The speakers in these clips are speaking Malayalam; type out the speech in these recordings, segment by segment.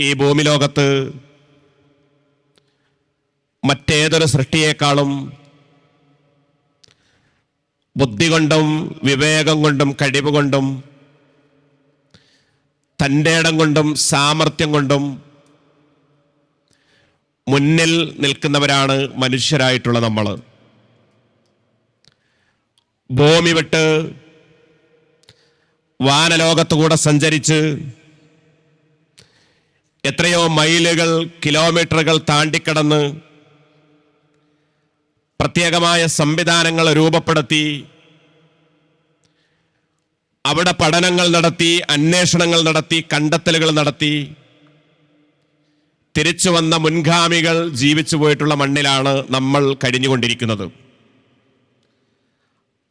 ഈ ഭൂമി ലോകത്ത് മറ്റേതൊരു സൃഷ്ടിയേക്കാളും ബുദ്ധി കൊണ്ടും വിവേകം കൊണ്ടും കഴിവ് കൊണ്ടും തൻ്റെ ഇടം കൊണ്ടും സാമർത്ഥ്യം കൊണ്ടും മുന്നിൽ നിൽക്കുന്നവരാണ് മനുഷ്യരായിട്ടുള്ള നമ്മൾ. ഭൂമി വിട്ട് വാനലോകത്തുകൂടെ സഞ്ചരിച്ച് എത്രയോ മൈലുകൾ കിലോമീറ്ററുകൾ താണ്ടിക്കടന്ന് പ്രത്യേകമായ സംവിധാനങ്ങൾ രൂപപ്പെടുത്തി അവിടെ പഠനങ്ങൾ നടത്തി, അന്വേഷണങ്ങൾ നടത്തി, കണ്ടെത്തലുകൾ നടത്തി തിരിച്ചു വന്ന മുൻഗാമികൾ ജീവിച്ചു പോയിട്ടുള്ള മണ്ണിലാണ് നമ്മൾ കഴിഞ്ഞുകൊണ്ടിരിക്കുന്നത്.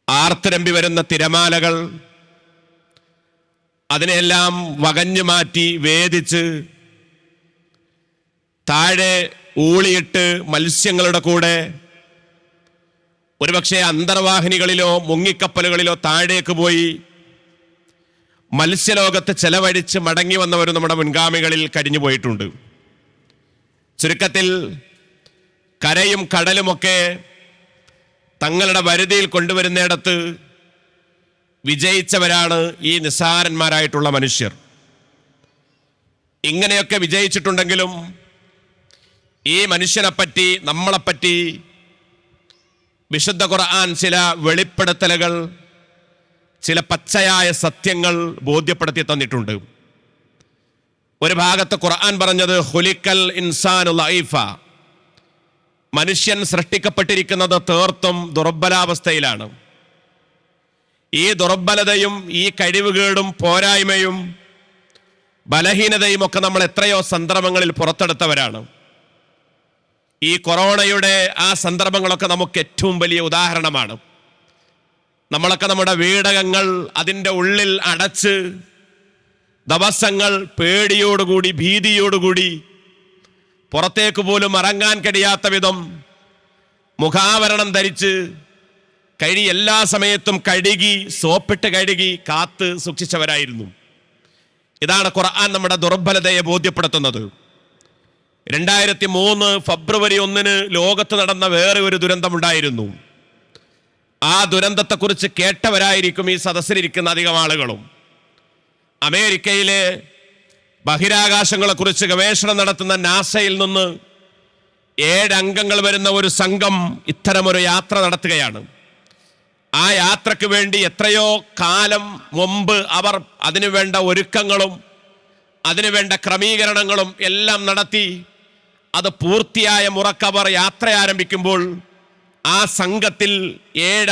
ആർത്തിരമ്പി വരുന്ന തിരമാലകൾ അതിനെല്ലാം വകഞ്ഞു മാറ്റി വേദിച്ച് താഴെ ഊളിയിട്ട് മത്സ്യങ്ങളുടെ കൂടെ ഒരുപക്ഷെ അന്തർവാഹിനികളിലോ മുങ്ങിക്കപ്പലുകളിലോ താഴേക്ക് പോയി മത്സ്യലോകത്ത് ചെലവഴിച്ച് മടങ്ങി വന്നവരും നമ്മുടെ മുൻഗാമികളിൽ കഴിഞ്ഞു പോയിട്ടുണ്ട്. ചുരുക്കത്തിൽ കരയും കടലുമൊക്കെ തങ്ങളുടെ വരുതിയിൽ കൊണ്ടുവരുന്നിടത്ത് വിജയിച്ചവരാണ് ഈ നിസ്സാരന്മാരായിട്ടുള്ള മനുഷ്യർ. ഇങ്ങനെയൊക്കെ വിജയിച്ചിട്ടുണ്ടെങ്കിലും ഈ മനുഷ്യനെപ്പറ്റി, നമ്മളെപ്പറ്റി വിശുദ്ധ ഖുർആൻ ചില വെളിപ്പെടുത്തലുകൾ, ചില പച്ചയായ സത്യങ്ങൾ ബോധ്യപ്പെടുത്തി തന്നിട്ടുണ്ട്. ഒരു ഭാഗത്ത് ഖുർആൻ പറഞ്ഞത് ഖുലിക്കൽ ഇൻസാനു ലഈഫ, മനുഷ്യൻ സൃഷ്ടിക്കപ്പെട്ടിരിക്കുന്നത് തീർത്തും ദുർബലാവസ്ഥയിലാണ്. ഈ ദുർബലതയും ഈ കഴിവുകേടും പോരായ്മയും ബലഹീനതയും ഒക്കെ നമ്മൾ എത്രയോ സന്ദർഭങ്ങളിൽ പുറത്തെടുത്തവരാണ്. ഈ കൊറോണയുടെ ആ സന്ദർഭങ്ങളൊക്കെ നമുക്ക് ഏറ്റവും വലിയ ഉദാഹരണമാണ്. നമ്മളൊക്കെ നമ്മുടെ വീടകങ്ങൾ അതിൻ്റെ ഉള്ളിൽ അടച്ച് ദിവസങ്ങൾ പേടിയോടുകൂടി, ഭീതിയോടുകൂടി, പുറത്തേക്ക് പോലും ഇറങ്ങാൻ കഴിയാത്ത വിധം മുഖാവരണം ധരിച്ച് എല്ലാ സമയത്തും കഴുകി, സോപ്പിട്ട് കഴുകി കാത്ത് സൂക്ഷിച്ചവരായിരുന്നു. ഇതാണ് ഖുർആൻ നമ്മുടെ ദുർബലതയെ ബോധ്യപ്പെടുത്തുന്നത്. 2003 ഫെബ്രുവരി 1 ലോകത്ത് നടന്ന വേറെ ഒരു ദുരന്തമുണ്ടായിരുന്നു. ആ ദുരന്തത്തെക്കുറിച്ച് കേട്ടവരായിരിക്കും ഈ സദസ്സിലിരിക്കുന്ന അധികം ആളുകളും. അമേരിക്കയിലെ ബഹിരാകാശങ്ങളെക്കുറിച്ച് ഗവേഷണം നടത്തുന്ന നാസയിൽ നിന്ന് 7 അംഗങ്ങൾ വരുന്ന ഒരു സംഘം ഇത്തരമൊരു യാത്ര നടത്തുകയാണ്. ആ യാത്രയ്ക്ക് വേണ്ടി എത്രയോ കാലം മുമ്പ് അവർ അതിനുവേണ്ട ഒരുക്കങ്ങളും അതിനുവേണ്ട ക്രമീകരണങ്ങളും എല്ലാം നടത്തി അത് പൂർത്തിയായ മുറക്കവർ യാത്ര ആരംഭിക്കുമ്പോൾ ആ സംഘത്തിൽ 7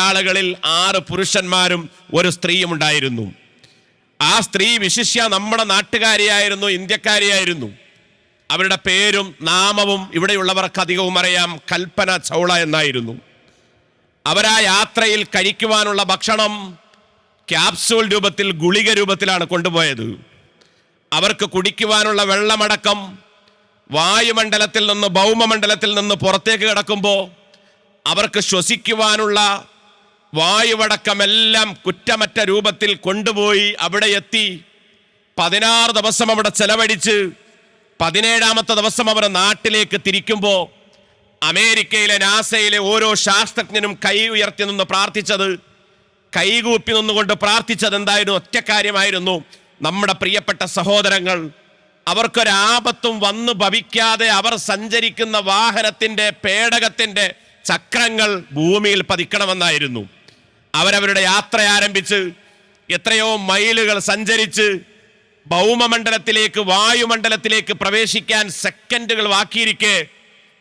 ആളുകളിൽ 6 പുരുഷന്മാരും ഒരു സ്ത്രീയും ഉണ്ടായിരുന്നു. ആ സ്ത്രീ വിശിഷ്യ നമ്മുടെ നാട്ടുകാരിയായിരുന്നു, ഇന്ത്യക്കാരിയായിരുന്നു. അവരുടെ പേരും നാമവും ഇവിടെയുള്ളവർക്ക് അധികവും അറിയാം. കൽപ്പന ചൗള എന്നായിരുന്നു. അവരാ യാത്രയിൽ കഴിക്കുവാനുള്ള ഭക്ഷണം ക്യാപ്സൂൾ രൂപത്തിൽ, ഗുളിക രൂപത്തിലാണ് കൊണ്ടുപോയത്. അവർക്ക് കുടിക്കുവാനുള്ള വെള്ളമടക്കം വായുമണ്ഡലത്തിൽ നിന്ന്, ഭൗമമണ്ഡലത്തിൽ നിന്ന് പുറത്തേക്ക് കിടക്കുമ്പോൾ അവർക്ക് ശ്വസിക്കുവാനുള്ള വായുവടക്കമെല്ലാം കുറ്റമറ്റ രൂപത്തിൽ കൊണ്ടുപോയി അവിടെ എത്തി 16 ദിവസം അവിടെ ചെലവഴിച്ച് 17ാമത്തെ ദിവസം അവർ നാട്ടിലേക്ക് തിരിക്കുമ്പോൾ അമേരിക്കയിലെ നാസയിലെ ഓരോ ശാസ്ത്രജ്ഞനും കൈ ഉയർത്തി നിന്ന് പ്രാർത്ഥിച്ചത്, കൈകൂപ്പി നിന്നുകൊണ്ട് പ്രാർത്ഥിച്ചത് എന്തായിരുന്നു? ഒറ്റ കാര്യമായിരുന്നു. നമ്മുടെ പ്രിയപ്പെട്ട സഹോദരങ്ങൾ അവർക്കൊരാപത്തും വന്നു ഭവിക്കാതെ അവർ സഞ്ചരിക്കുന്ന വാഹനത്തിന്റെ പേടകത്തിന്റെ ചക്രങ്ങൾ ഭൂമിയിൽ പതിക്കണമെന്നായിരുന്നു. അവരവരുടെ യാത്ര ആരംഭിച്ച് എത്രയോ മൈലുകൾ സഞ്ചരിച്ച് ഭൗമമണ്ഡലത്തിലേക്ക്, വായുമണ്ഡലത്തിലേക്ക് പ്രവേശിക്കാൻ സെക്കൻഡുകൾ ബാക്കിയിരിക്കെ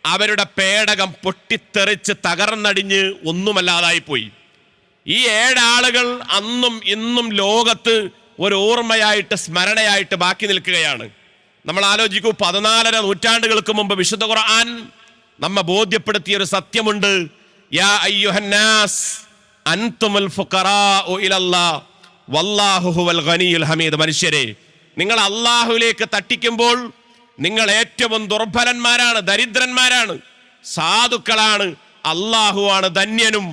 അവരുടെ പേടകം പൊട്ടിത്തെറിച്ച് തകർന്നടിഞ്ഞ് ഒന്നുമല്ലാതായിപ്പോയി. ഈ 7 ആളുകൾ അന്നും ഇന്നും ലോകത്ത് ഒരു ഓർമ്മയായിട്ട്, സ്മരണയായിട്ട് ബാക്കി നിൽക്കുകയാണ്. നമ്മൾ ആലോചിക്കൂ, 14 നൂറ്റാണ്ടുകൾക്ക് മുമ്പ് വിശുദ്ധ ഖുർആൻ നമ്മെ ബോധ്യപ്പെടുത്തിയ ഒരു സത്യമുണ്ട്. യാ അയ്യുഹന്നാസ് അൻതുമുൽ ഫുഖറാഉ ഇലല്ലാഹ് വല്ലാഹു ഹുവൽ ഗനിയുൽ ഹമീദ്. മനുഷ്യരെ, നിങ്ങൾ അല്ലാഹുവിലേക്ക് തട്ടിക്കുമ്പോൾ നിങ്ങൾ ഏറ്റവും ദുർബലന്മാരാണ്, ദരിദ്രന്മാരാണ്, സാധുക്കളാണ്. അല്ലാഹുവാണ് ധന്യനും,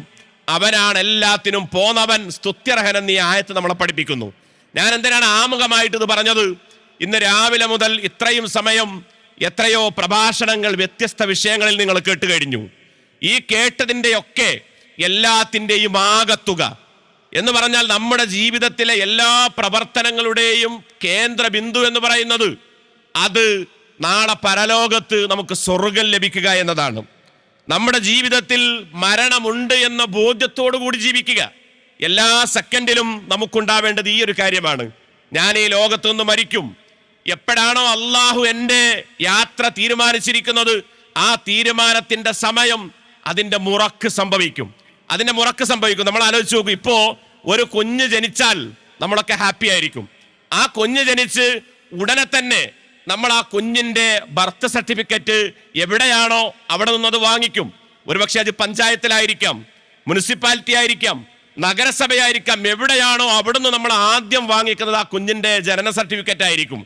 അവനാണ് എല്ലാത്തിനും പോന്നവൻ, സ്തുത്യർഹൻ എന്നീ ആയത്ത് നമ്മളെ പഠിപ്പിക്കുന്നു. ഞാൻ എന്തിനാണ് ആമുഖമായിട്ട് ഇത് പറഞ്ഞത്? ഇന്ന് രാവിലെ മുതൽ ഇത്രയും സമയം എത്രയോ പ്രഭാഷണങ്ങൾ വ്യത്യസ്ത വിഷയങ്ങളിൽ നിങ്ങൾ കേട്ട് കഴിഞ്ഞു. ഈ കേട്ടതിൻ്റെയൊക്കെ എല്ലാത്തിൻ്റെയും ആകത്തുക എന്ന് പറഞ്ഞാൽ നമ്മുടെ ജീവിതത്തിലെ എല്ലാ പ്രവർത്തനങ്ങളുടെയും കേന്ദ്ര ബിന്ദു എന്ന് പറയുന്നത് അത് നാളെ പരലോകത്ത് നമുക്ക് സ്വർഗം ലഭിക്കുക എന്നതാണ്. നമ്മുടെ ജീവിതത്തിൽ മരണമുണ്ട് എന്ന ബോധ്യത്തോടു കൂടി ജീവിക്കുക. എല്ലാ സെക്കൻഡിലും നമുക്കുണ്ടാവേണ്ടത് ഈ ഒരു കാര്യമാണ്. ഞാൻ ഈ ലോകത്തു നിന്ന് മരിക്കും. എപ്പോഴാണോ അള്ളാഹു എൻ്റെ യാത്ര തീരുമാനിച്ചിരിക്കുന്നത് ആ തീരുമാനത്തിന്റെ സമയം അതിൻ്റെ മുറക്ക് സംഭവിക്കും. നമ്മൾ ആലോചിച്ച് നോക്കും. ഇപ്പോ ഒരു കുഞ്ഞ് ജനിച്ചാൽ നമ്മളൊക്കെ ഹാപ്പി ആയിരിക്കും. ആ കുഞ്ഞ് ജനിച്ച് ഉടനെ തന്നെ നമ്മൾ ആ കുഞ്ഞിന്റെ ബർത്ത് സർട്ടിഫിക്കറ്റ് എവിടെയാണോ അവിടെ നിന്നത് വാങ്ങിക്കും. ഒരുപക്ഷെ അത് പഞ്ചായത്തിലായിരിക്കാം, മുനിസിപ്പാലിറ്റി ആയിരിക്കാം, നഗരസഭയായിരിക്കാം. എവിടെയാണോ അവിടുന്ന് നമ്മൾ ആദ്യം വാങ്ങിക്കുന്നത് ആ കുഞ്ഞിന്റെ ജനന സർട്ടിഫിക്കറ്റ് ആയിരിക്കും.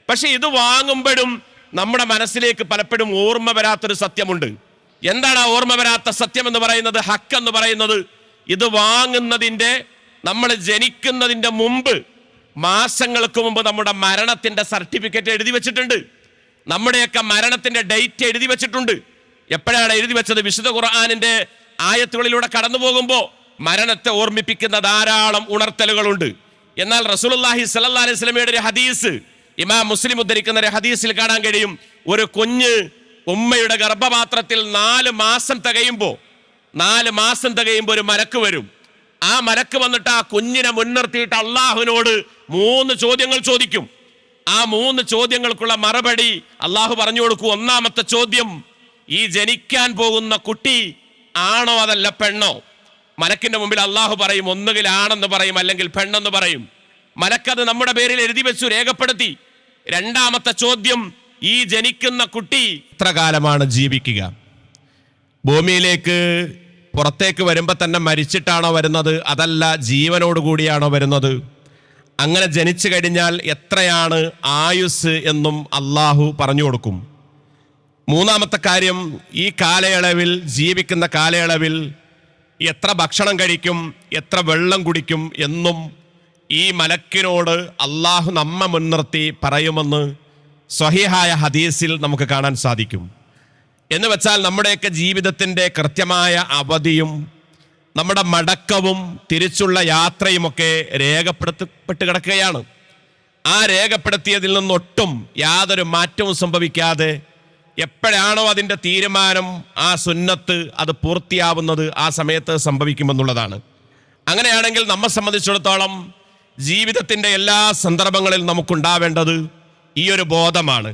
പക്ഷെ ഇത് വാങ്ങുമ്പോഴും നമ്മുടെ മനസ്സിലേക്ക് പലപ്പോഴും ഓർമ്മ വരാത്തൊരു സത്യമുണ്ട്. എന്താണ് ആ ഓർമ്മ വരാത്ത സത്യം എന്ന് പറയുന്നത്? ഹക്ക് എന്ന് പറയുന്നത് ഇത് വാങ്ങുന്നതിന്റെ, നമ്മൾ ജനിക്കുന്നതിന്റെ മുമ്പ്, മാസങ്ങൾക്ക് മുമ്പ് നമ്മുടെ മരണത്തിന്റെ സർട്ടിഫിക്കറ്റ് എഴുതി വെച്ചിട്ടുണ്ട്. നമ്മുടെയൊക്കെ മരണത്തിന്റെ ഡേറ്റ് എഴുതി വെച്ചിട്ടുണ്ട്. എപ്പോഴാണ് എഴുതി വെച്ചത്? വിശുദ്ധ ഖുർആനിന്റെ ആയത്തുകളിലൂടെ കടന്നു പോകുമ്പോൾ മരണത്തെ ഓർമ്മിപ്പിക്കുന്ന ധാരാളം ഉണർത്തലുകളുണ്ട്. എന്നാൽ റസൂലുള്ളാഹി സ്വല്ലല്ലാഹി അലൈഹി വസല്ലമയുടെ ഒരു ഹദീസ്, ഇമാം മുസ്ലിം ഉദ്ധരിക്കുന്ന ഒരു ഹദീസിൽ കാണാൻ കഴിയും. ഒരു കുഞ്ഞ് ഉമ്മയുടെ ഗർഭപാത്രത്തിൽ 4 മാസം തികയുമ്പോൾ ഒരു മലക്ക് വരും. ആ മലക്ക് വന്നിട്ട് ആ കുഞ്ഞിനെ മുൻനിർത്തിയിട്ട് അള്ളാഹുവിനോട് 3 ചോദ്യങ്ങൾ ചോദിക്കും. ആ 3 ചോദ്യങ്ങൾക്കുള്ള മറുപടി അള്ളാഹു പറഞ്ഞു കൊടുക്കും. ഒന്നാമത്തെ ചോദ്യം, ഈ ജനിക്കാൻ പോകുന്ന കുട്ടി ആണോ അതല്ല പെണ്ണോ? മലക്കിന്റെ മുമ്പിൽ അള്ളാഹു പറയും, ഒന്നുകിൽ ആണെന്ന് പറയും, അല്ലെങ്കിൽ പെണ്ണെന്ന് പറയും. മലക്കത് നമ്മുടെ പേരിൽ എഴുതി വെച്ചു, രേഖപ്പെടുത്തി. രണ്ടാമത്തെ ചോദ്യം, ഈ ജനിക്കുന്ന കുട്ടി എത്ര കാലമാണ് ജീവിക്കുക? ഭൂമിയിലേക്ക് പുറത്തേക്ക് വരുമ്പോൾ തന്നെ മരിച്ചിട്ടാണോ വരുന്നത്, അതല്ല ജീവനോടുകൂടിയാണോ വരുന്നത്? അങ്ങനെ ജനിച്ചു കഴിഞ്ഞാൽ എത്രയാണ് ആയുസ് എന്നും അള്ളാഹു പറഞ്ഞു കൊടുക്കും. മൂന്നാമത്തെ കാര്യം, ഈ കാലയളവിൽ, ജീവിക്കുന്ന കാലയളവിൽ എത്ര ഭക്ഷണം കഴിക്കും, എത്ര വെള്ളം കുടിക്കും എന്നും ഈ മലക്കിനോട് അള്ളാഹു നമ്മെ മുൻനിർത്തി പറയുമെന്ന് സ്വഹീഹായ ഹദീസിൽ നമുക്ക് കാണാൻ സാധിക്കും. എന്ന് വെച്ചാൽ നമ്മുടെയൊക്കെ ജീവിതത്തിൻ്റെ കൃത്യമായ അവധിയും നമ്മുടെ മടക്കവും തിരിച്ചുള്ള യാത്രയുമൊക്കെ രേഖപ്പെടുത്തപ്പെട്ട് കിടക്കുകയാണ്. ആ രേഖപ്പെടുത്തിയതിൽ നിന്നൊട്ടും യാതൊരു മാറ്റവും സംഭവിക്കാതെ എപ്പോഴാണോ അതിൻ്റെ തീരുമാനം, ആ സുന്നത്ത് അത് പൂർത്തിയാവുന്നത് ആ സമയത്ത് സംഭവിക്കുമെന്നുള്ളതാണ്. അങ്ങനെയാണെങ്കിൽ നമ്മെ സംബന്ധിച്ചിടത്തോളം ജീവിതത്തിൻ്റെ എല്ലാ സന്ദർഭങ്ങളിലും നമുക്കുണ്ടാവേണ്ടത് ഈ ഒരു ബോധമാണ്.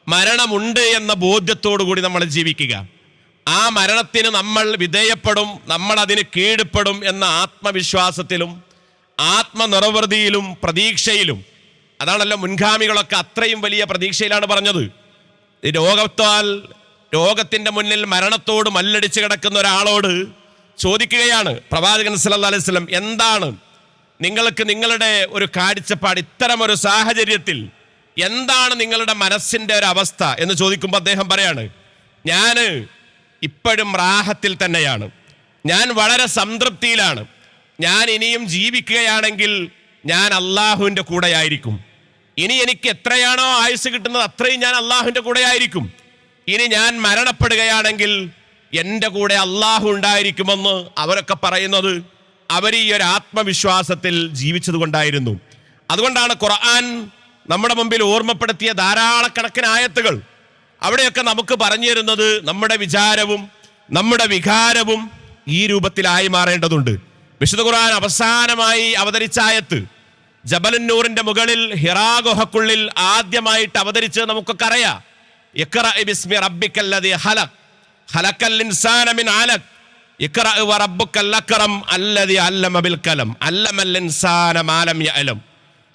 മരണമുണ്ട് എന്ന ബോധ്യത്തോടു കൂടി നമ്മൾ ജീവിക്കുക. ആ മരണത്തിന് നമ്മൾ വിധേയപ്പെടും, നമ്മൾ അതിന് കീഴ്പ്പെടും എന്ന ആത്മവിശ്വാസത്തിലും ആത്മനിർവൃതിയിലും പ്രതീക്ഷയിലും. അതാണല്ലോ മുൻഗാമികളൊക്കെ അത്രയും വലിയ പ്രതീക്ഷയിലാണ് പറഞ്ഞത്. രോഗത്തിൻ്റെ മുന്നിൽ മരണത്തോട് മല്ലടിച്ച് കിടക്കുന്ന ഒരാളോട് ചോദിക്കുകയാണ് പ്രവാചകൻ സല്ലല്ലാഹു അലൈഹി വസല്ലം, എന്താണ് നിങ്ങൾക്ക് നിങ്ങളുടെ ഒരു കാഴ്ചപ്പാട്, ഇത്തരം ഒരു സാഹചര്യത്തിൽ എന്താണ് നിങ്ങളുടെ മനസ്സിൻ്റെ ഒരു അവസ്ഥ എന്ന് ചോദിക്കുമ്പോൾ അദ്ദേഹം പറയാണ്, ഞാൻ ഇപ്പോഴും റാഹത്തിൽ തന്നെയാണ്, ഞാൻ വളരെ സംതൃപ്തിയിലാണ്, ഞാൻ ഇനിയും ജീവിക്കുകയാണെങ്കിൽ ഞാൻ അള്ളാഹുവിൻ്റെ കൂടെയായിരിക്കും. ഇനി എനിക്ക് എത്രയാണോ ആയുസ് കിട്ടുന്നത് അത്രയും ഞാൻ അള്ളാഹുവിൻ്റെ കൂടെയായിരിക്കും. ഇനി ഞാൻ മരണപ്പെടുകയാണെങ്കിൽ എൻ്റെ കൂടെ അള്ളാഹു ഉണ്ടായിരിക്കുമെന്ന് അവരൊക്കെ പറയുന്നത് അവർ ഈ ഒരു ആത്മവിശ്വാസത്തിൽ ജീവിച്ചത് കൊണ്ടായിരുന്നു. അതുകൊണ്ടാണ് ഖുർആൻ നമ്മുടെ മുമ്പിൽ ഓർമ്മപ്പെടുത്തിയ ധാരാളക്കണക്കിന് ആയത്തുകൾ അവിടെയൊക്കെ നമുക്ക് പറഞ്ഞു തരുന്നത് നമ്മുടെ വിചാരവും നമ്മുടെ വികാരവും ഈ രൂപത്തിലായി മാറേണ്ടതുണ്ട്. വിശുദ്ധ ഖുർആൻ അവസാനമായി അവതരിച്ച ആയത്ത് ജബലുന്നൂറിന്റെ മുകളിൽ ഹിറാ ഗുഹക്കുള്ളിൽ ആദ്യമായിട്ട് അവതരിച്ചത് നമുക്കൊക്കെ അറിയാം. ഇഖ്റ ബിസ്മി റബ്ബിക്കല്ലദീ ഖലഖ് ഖലഖൽ ഇൻസാന മിൻ അലഖ് ഇഖ്റ വറബ്ബുക്കൽ അക്റം അല്ലദീ അല്ലമ ബിൽ ഖലം അല്ലമൽ ഇൻസാന മാ ലം യഅലം.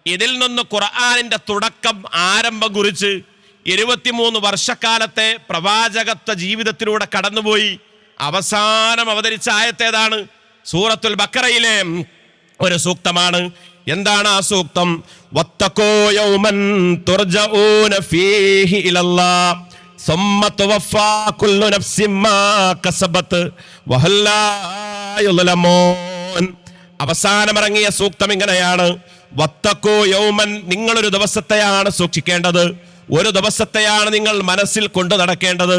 ഇതിൽ നിന്ന് ഖുർആനിന്റെ തുടക്കം, ആരംഭം കുറിച്ച് 23 വർഷക്കാലത്തെ പ്രവാചകത്വ ജീവിതത്തിലൂടെ കടന്നുപോയി അവസാനം അവതരിച്ച ആയത്തേതാണ്? സൂറത്തുൽ ബഖറയിലെ ഒരു സൂക്തമാണ്. എന്താണ് ആ സൂക്തം? വത്തഖൂ യൗമൻ തുർജഊന ഫീഹി ഇലല്ലാഹ് സുമ്മ തുവഫാ കുല്ലു നഫ്സിൻ മാ കസബത് വഹൽ ലാ യുളമൂൻ. അവസാനം ഇറങ്ങിയ സൂക്തം ഇങ്ങനെയാണ്: വത്തഖൂ യൗമൻ, നിങ്ങളൊരു ദിവസത്തെയാണ് സൂക്ഷിക്കേണ്ടത്, ഒരു ദിവസത്തെയാണ് നിങ്ങൾ മനസ്സിൽ കൊണ്ടു നടക്കേണ്ടത്.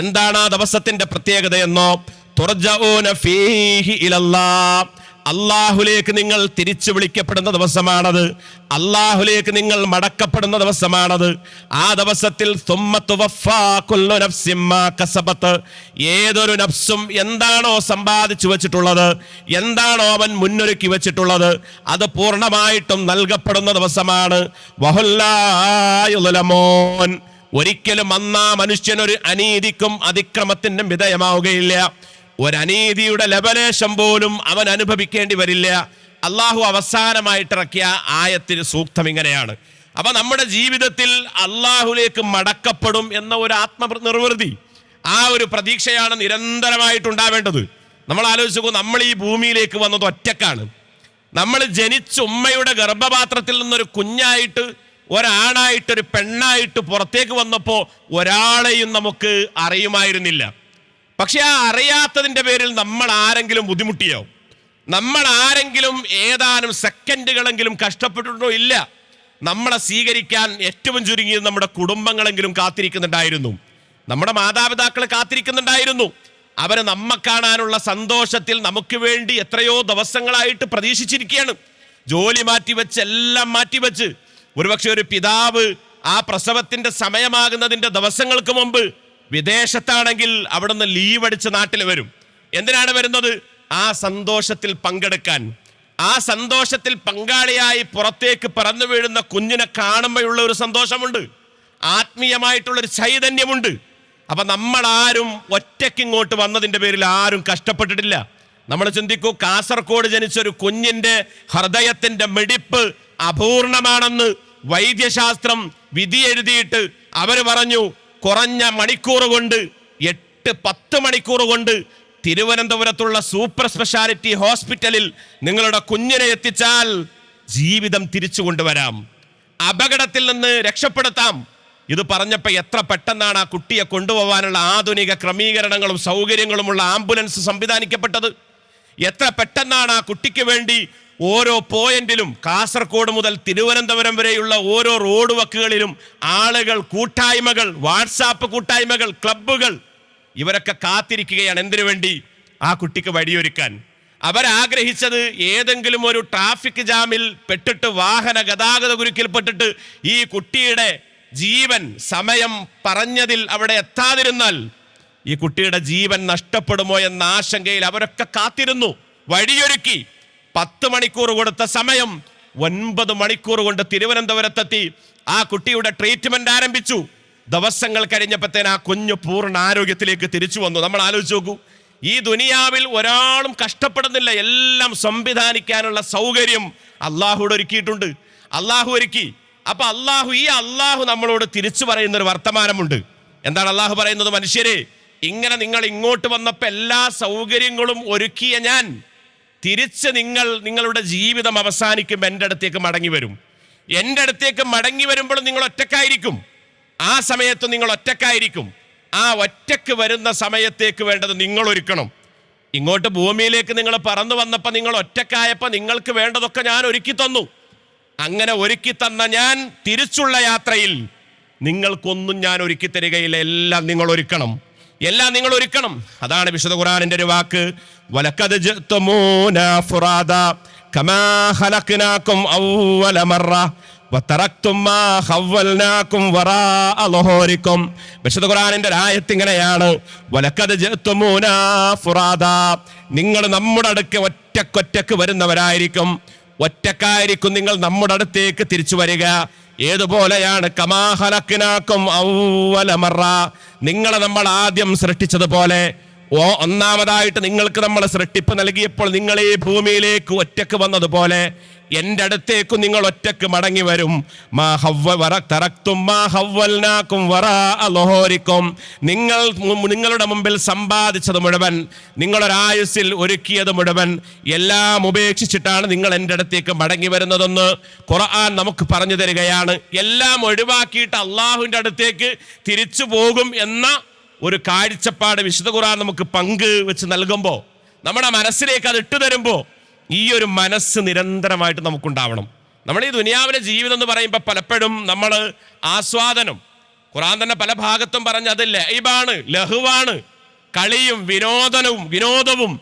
എന്താണ് ആ ദിവസത്തിന്റെ പ്രത്യേകതയെന്നോ? തുർജഊന ഫീഹി ഇലല്ലാഹ്, അള്ളാഹുലേക്ക് നിങ്ങൾ തിരിച്ചു വിളിക്കപ്പെടുന്ന ദിവസമാണത്. അള്ളാഹുലേക്ക് നിങ്ങൾ മടക്കപ്പെടുന്ന ദിവസമാണത്. ആ ദിവസത്തിൽ സുമ്മ തുവഫാ കുല്ലു നഫ്സിൻ മാ കസബത്, ഏതൊരു നഫ്സും എന്താണോ സമ്പാദിച്ചു വെച്ചിട്ടുള്ളത്, എന്താണോ അവൻ മുന്നൊരുക്കി വെച്ചിട്ടുള്ളത്, അത് പൂർണ്ണമായിട്ടും നൽകപ്പെടുന്ന ദിവസമാണ്. വഹും ലാ യുളമൂൻ, ഒരിക്കലും അന്നാ മനുഷ്യനൊരു അനീതിക്കും അതിക്രമത്തിനും വിധേയമാവുകയില്ല. ഒരനീതിയുടെ ലവലേശം പോലും അവൻ അനുഭവിക്കേണ്ടി വരില്ല. അള്ളാഹു അവസാനമായിട്ടിറക്കിയ ആയത്തിന് സൂക്തം ഇങ്ങനെയാണ്. അപ്പൊ നമ്മുടെ ജീവിതത്തിൽ അള്ളാഹുലേക്ക് മടക്കപ്പെടും എന്ന ഒരു ആത്മനിർവൃതി, ആ ഒരു പ്രതീക്ഷയാണ് നിരന്തരമായിട്ടുണ്ടാവേണ്ടത്. നമ്മൾ ആലോചിച്ചു, നമ്മൾ ഈ ഭൂമിയിലേക്ക് വന്നത് ഒറ്റക്കാണ്. നമ്മൾ ജനിച്ച ഉമ്മയുടെ ഗർഭപാത്രത്തിൽ നിന്നൊരു കുഞ്ഞായിട്ട്, ഒരാണായിട്ട്, ഒരു പെണ്ണായിട്ട് പുറത്തേക്ക് വന്നപ്പോൾ ഒരാളെയും നമുക്ക് അറിയുമായിരുന്നില്ല. പക്ഷെ ആ അറിയാത്തതിൻ്റെ പേരിൽ നമ്മൾ ആരെങ്കിലും ബുദ്ധിമുട്ടിയോ? നമ്മൾ ആരെങ്കിലും ഏതാനും സെക്കൻഡുകളെങ്കിലും കഷ്ടപ്പെട്ടിട്ടുണ്ടോ? ഇല്ല. നമ്മളെ സ്വീകരിക്കാൻ ഏറ്റവും ചുരുങ്ങിയത് നമ്മുടെ കുടുംബങ്ങളെങ്കിലും കാത്തിരിക്കുന്നുണ്ടായിരുന്നു, നമ്മുടെ മാതാപിതാക്കൾ കാത്തിരിക്കുന്നുണ്ടായിരുന്നു. അവരെ നമ്മെ കാണാനുള്ള സന്തോഷത്തിൽ നമുക്ക് വേണ്ടി എത്രയോ ദിവസങ്ങളായിട്ട് പ്രതീക്ഷിച്ചിരിക്കുകയാണ്. ജോലി മാറ്റിവെച്ച്, എല്ലാം മാറ്റിവെച്ച്, ഒരുപക്ഷെ ഒരു പിതാവ് ആ പ്രസവത്തിന്റെ സമയമാകുന്നതിന്റെ ദിവസങ്ങൾക്ക് മുമ്പ് വിദേശത്താണെങ്കിൽ അവിടുന്ന് ലീവ് അടിച്ച് നാട്ടിൽ വരും. എന്തിനാണ് വരുന്നത്? ആ സന്തോഷത്തിൽ പങ്കെടുക്കാൻ. ആ സന്തോഷത്തിൽ പങ്കാളിയായി പുറത്തേക്ക് പറന്നു വീഴുന്ന കുഞ്ഞിനെ കാണുമ്പോഴുള്ള ഒരു സന്തോഷമുണ്ട്, ആത്മീയമായിട്ടുള്ളൊരു ചൈതന്യമുണ്ട്. അപ്പൊ നമ്മൾ ആരും ഒറ്റയ്ക്ക് ഇങ്ങോട്ട് വന്നതിന്റെ പേരിൽ ആരും കഷ്ടപ്പെട്ടിട്ടില്ല. നമ്മൾ ചിന്തിക്കൂ, കാസർഗോഡ് ജനിച്ചൊരു കുഞ്ഞിന്റെ ഹൃദയത്തിന്റെ മിടിപ്പ് അപൂർണമാണെന്ന് വൈദ്യശാസ്ത്രം വിധി എഴുതിയിട്ട് അവർ പറഞ്ഞു, കുറഞ്ഞ മണിക്കൂർ കൊണ്ട്, 8-10 മണിക്കൂർ കൊണ്ട് തിരുവനന്തപുരത്തുള്ള സൂപ്പർ സ്പെഷ്യാലിറ്റി ഹോസ്പിറ്റലിൽ നിങ്ങളുടെ കുഞ്ഞിനെ എത്തിച്ചാൽ ജീവിതം തിരിച്ചു കൊണ്ടുവരാം, അപകടത്തിൽ നിന്ന് രക്ഷപ്പെടുത്താം. ഇത് പറഞ്ഞപ്പോൾ എത്ര പെട്ടെന്നാണ് ആ കുട്ടിയെ കൊണ്ടുപോകാനുള്ള ആധുനിക ക്രമീകരണങ്ങളും സൗകര്യങ്ങളുമുള്ള ആംബുലൻസ് സംവിധാനിക്കപ്പെട്ടത്. എത്ര പെട്ടെന്നാണ് ആ കുട്ടിക്ക് വേണ്ടി ഓരോ പോയിന്റിലും, കാസർഗോഡ് മുതൽ തിരുവനന്തപുരം വരെയുള്ള ഓരോ റോഡ് വക്കുകളിലും ആളുകൾ, കൂട്ടായ്മകൾ, വാട്സാപ്പ് കൂട്ടായ്മകൾ, ക്ലബ്ബുകൾ, ഇവരൊക്കെ കാത്തിരിക്കുകയാണ്. എന്തിനു വേണ്ടി? ആ കുട്ടിക്ക് വഴിയൊരുക്കാൻ. അവരാഗ്രഹിച്ചത് ഏതെങ്കിലും ഒരു ട്രാഫിക് ജാമിൽ പെട്ടിട്ട്, വാഹന ഗതാഗത കുരുക്കിൽപ്പെട്ടിട്ട് ഈ കുട്ടിയുടെ ജീവൻ സമയം പറഞ്ഞതിൽ അവിടെ എത്താതിരുന്നാൽ ഈ കുട്ടിയുടെ ജീവൻ നഷ്ടപ്പെടുമോ എന്ന ആശങ്കയിൽ അവരൊക്കെ കാത്തിരുന്നു, വഴിയൊരുക്കി. 10 മണിക്കൂർ കൊടുത്ത സമയം 9 മണിക്കൂർ കൊണ്ട് തിരുവനന്തപുരത്തെത്തി ആ കുട്ടിയുടെ ട്രീറ്റ്മെന്റ് ആരംഭിച്ചു. ദിവസങ്ങൾ കഴിഞ്ഞപ്പോഴത്തേന് ആ കുഞ്ഞു പൂർണ്ണ ആരോഗ്യത്തിലേക്ക് തിരിച്ചു വന്നു. നമ്മൾ ആലോചിച്ച് നോക്കൂ, ഈ ദുനിയാവിൽ ഒരാളും കഷ്ടപ്പെടുന്നില്ല, എല്ലാം സംവിധാനിക്കാനുള്ള സൗകര്യം അള്ളാഹുവിടെ ഒരുക്കിയിട്ടുണ്ട്. അള്ളാഹു ഒരുക്കി. അപ്പൊ അള്ളാഹു നമ്മളോട് തിരിച്ചു പറയുന്നൊരു വർത്തമാനമുണ്ട്. എന്താണ് അള്ളാഹു പറയുന്നത്? മനുഷ്യരെ, ഇങ്ങനെ നിങ്ങൾ ഇങ്ങോട്ട് വന്നപ്പോൾ എല്ലാ സൗകര്യങ്ങളും ഒരുക്കിയ ഞാൻ തിരിച്ച് നിങ്ങളുടെ ജീവിതം അവസാനിക്കുമ്പോൾ എൻ്റെ അടുത്തേക്ക് മടങ്ങി വരും. എൻ്റെ അടുത്തേക്ക് മടങ്ങി വരുമ്പോൾ നിങ്ങൾ ഒറ്റക്കായിരിക്കും. ആ സമയത്ത് നിങ്ങൾ ഒറ്റക്കായിരിക്കും. ആ ഒറ്റക്ക് വരുന്ന സമയത്തേക്ക് വേണ്ടത് നിങ്ങൾ ഒരുക്കണം. ഇങ്ങോട്ട് ഭൂമിയിലേക്ക് നിങ്ങൾ പറന്നു വന്നപ്പോൾ നിങ്ങൾ ഒറ്റക്കായപ്പോൾ നിങ്ങൾക്ക് വേണ്ടതൊക്കെ ഞാൻ ഒരുക്കി തന്നു. അങ്ങനെ ഒരുക്കി തന്ന ഞാൻ തിരിച്ചുള്ള യാത്രയിൽ നിങ്ങൾക്കൊന്നും ഞാൻ ഒരുക്കി തരികയില്ല. എല്ലാം നിങ്ങൾ ഒരുക്കണം, എല്ലാം നിങ്ങൾ ഒരുക്കണം. അതാണ് വിശുദ്ധ ഖുർആനിന്റെ ഒരു വാക്ക്, വലഖദ് ജഅ്തുമൂനാ ഫുറാദാ കമാ ഖലഖനാകും അവ്വല മറ വതറക്തും മാ ഖവ്വൽനാകും വറാഅ ളുഹൂരികും. വിശുദ്ധ ഖുർആനിന്റെ ആയത്ത് ഇങ്ങനെയാണ്, വലഖദ് ജഅ്തുമൂനാ ഫുറാദാ, നിങ്ങൾ നമ്മുടെ അടുക്ക് ഒറ്റക്കൊറ്റക്ക് വരുന്നവരായിരിക്കും, ഒറ്റക്കായിരിക്കും നിങ്ങൾ നമ്മുടെ അടുത്തേക്ക് തിരിച്ചു വരിക. ഏതുപോലെയാണ്? കമാ ഖലഖനാകും അവ്വല മറ, നിങ്ങളെ നമ്മൾ ആദ്യം സൃഷ്ടിച്ചതുപോലെ. ഒന്നാമതായിട്ട് നിങ്ങൾക്ക് നമ്മൾ സൃഷ്ടിപ്പ് നൽകിയപ്പോൾ നിങ്ങൾ ഈ ഭൂമിയിലേക്ക് ഒറ്റക്ക് വന്നതുപോലെ എൻ്റെ അടുത്തേക്ക് നിങ്ങൾ ഒറ്റക്ക് മടങ്ങി വരും. നിങ്ങളുടെ മുമ്പിൽ സമ്പാദിച്ചത് മുഴുവൻ, നിങ്ങളൊരായുസ്സിൽ ഒരുക്കിയത് മുഴുവൻ എല്ലാം ഉപേക്ഷിച്ചിട്ടാണ് നിങ്ങൾ എൻ്റെ അടുത്തേക്ക് മടങ്ങി വരുന്നതെന്ന് ഖുർആൻ നമുക്ക് പറഞ്ഞു തരികയാണ്. എല്ലാം ഒഴിവാക്കിയിട്ട് അള്ളാഹുവിൻ്റെ അടുത്തേക്ക് തിരിച്ചു പോകും എന്ന ഒരു കാഴ്ചപ്പാട് വിശുദ്ധ ഖുർആൻ നമുക്ക് പങ്ക് വെച്ച് നൽകുമ്പോൾ, നമ്മുടെ മനസ്സിലേക്ക് അത് ഇട്ടു തരുമ്പോൾ, ഈ ഒരു മനസ്സ് നിരന്തരമായിട്ട് നമുക്കുണ്ടാവണം. നമ്മൾ ഈ ദുനിയാവിലെ ജീവിതം എന്ന് പറയുമ്പോൾ പലപ്പോഴും നമ്മൾ ആസ്വാദനം, ഖുർആൻ തന്നെ പല ഭാഗത്തും പറഞ്ഞ് അത് ലഹ്വാണ്, ലഹുവാണ്, കളിയും വിനോദവും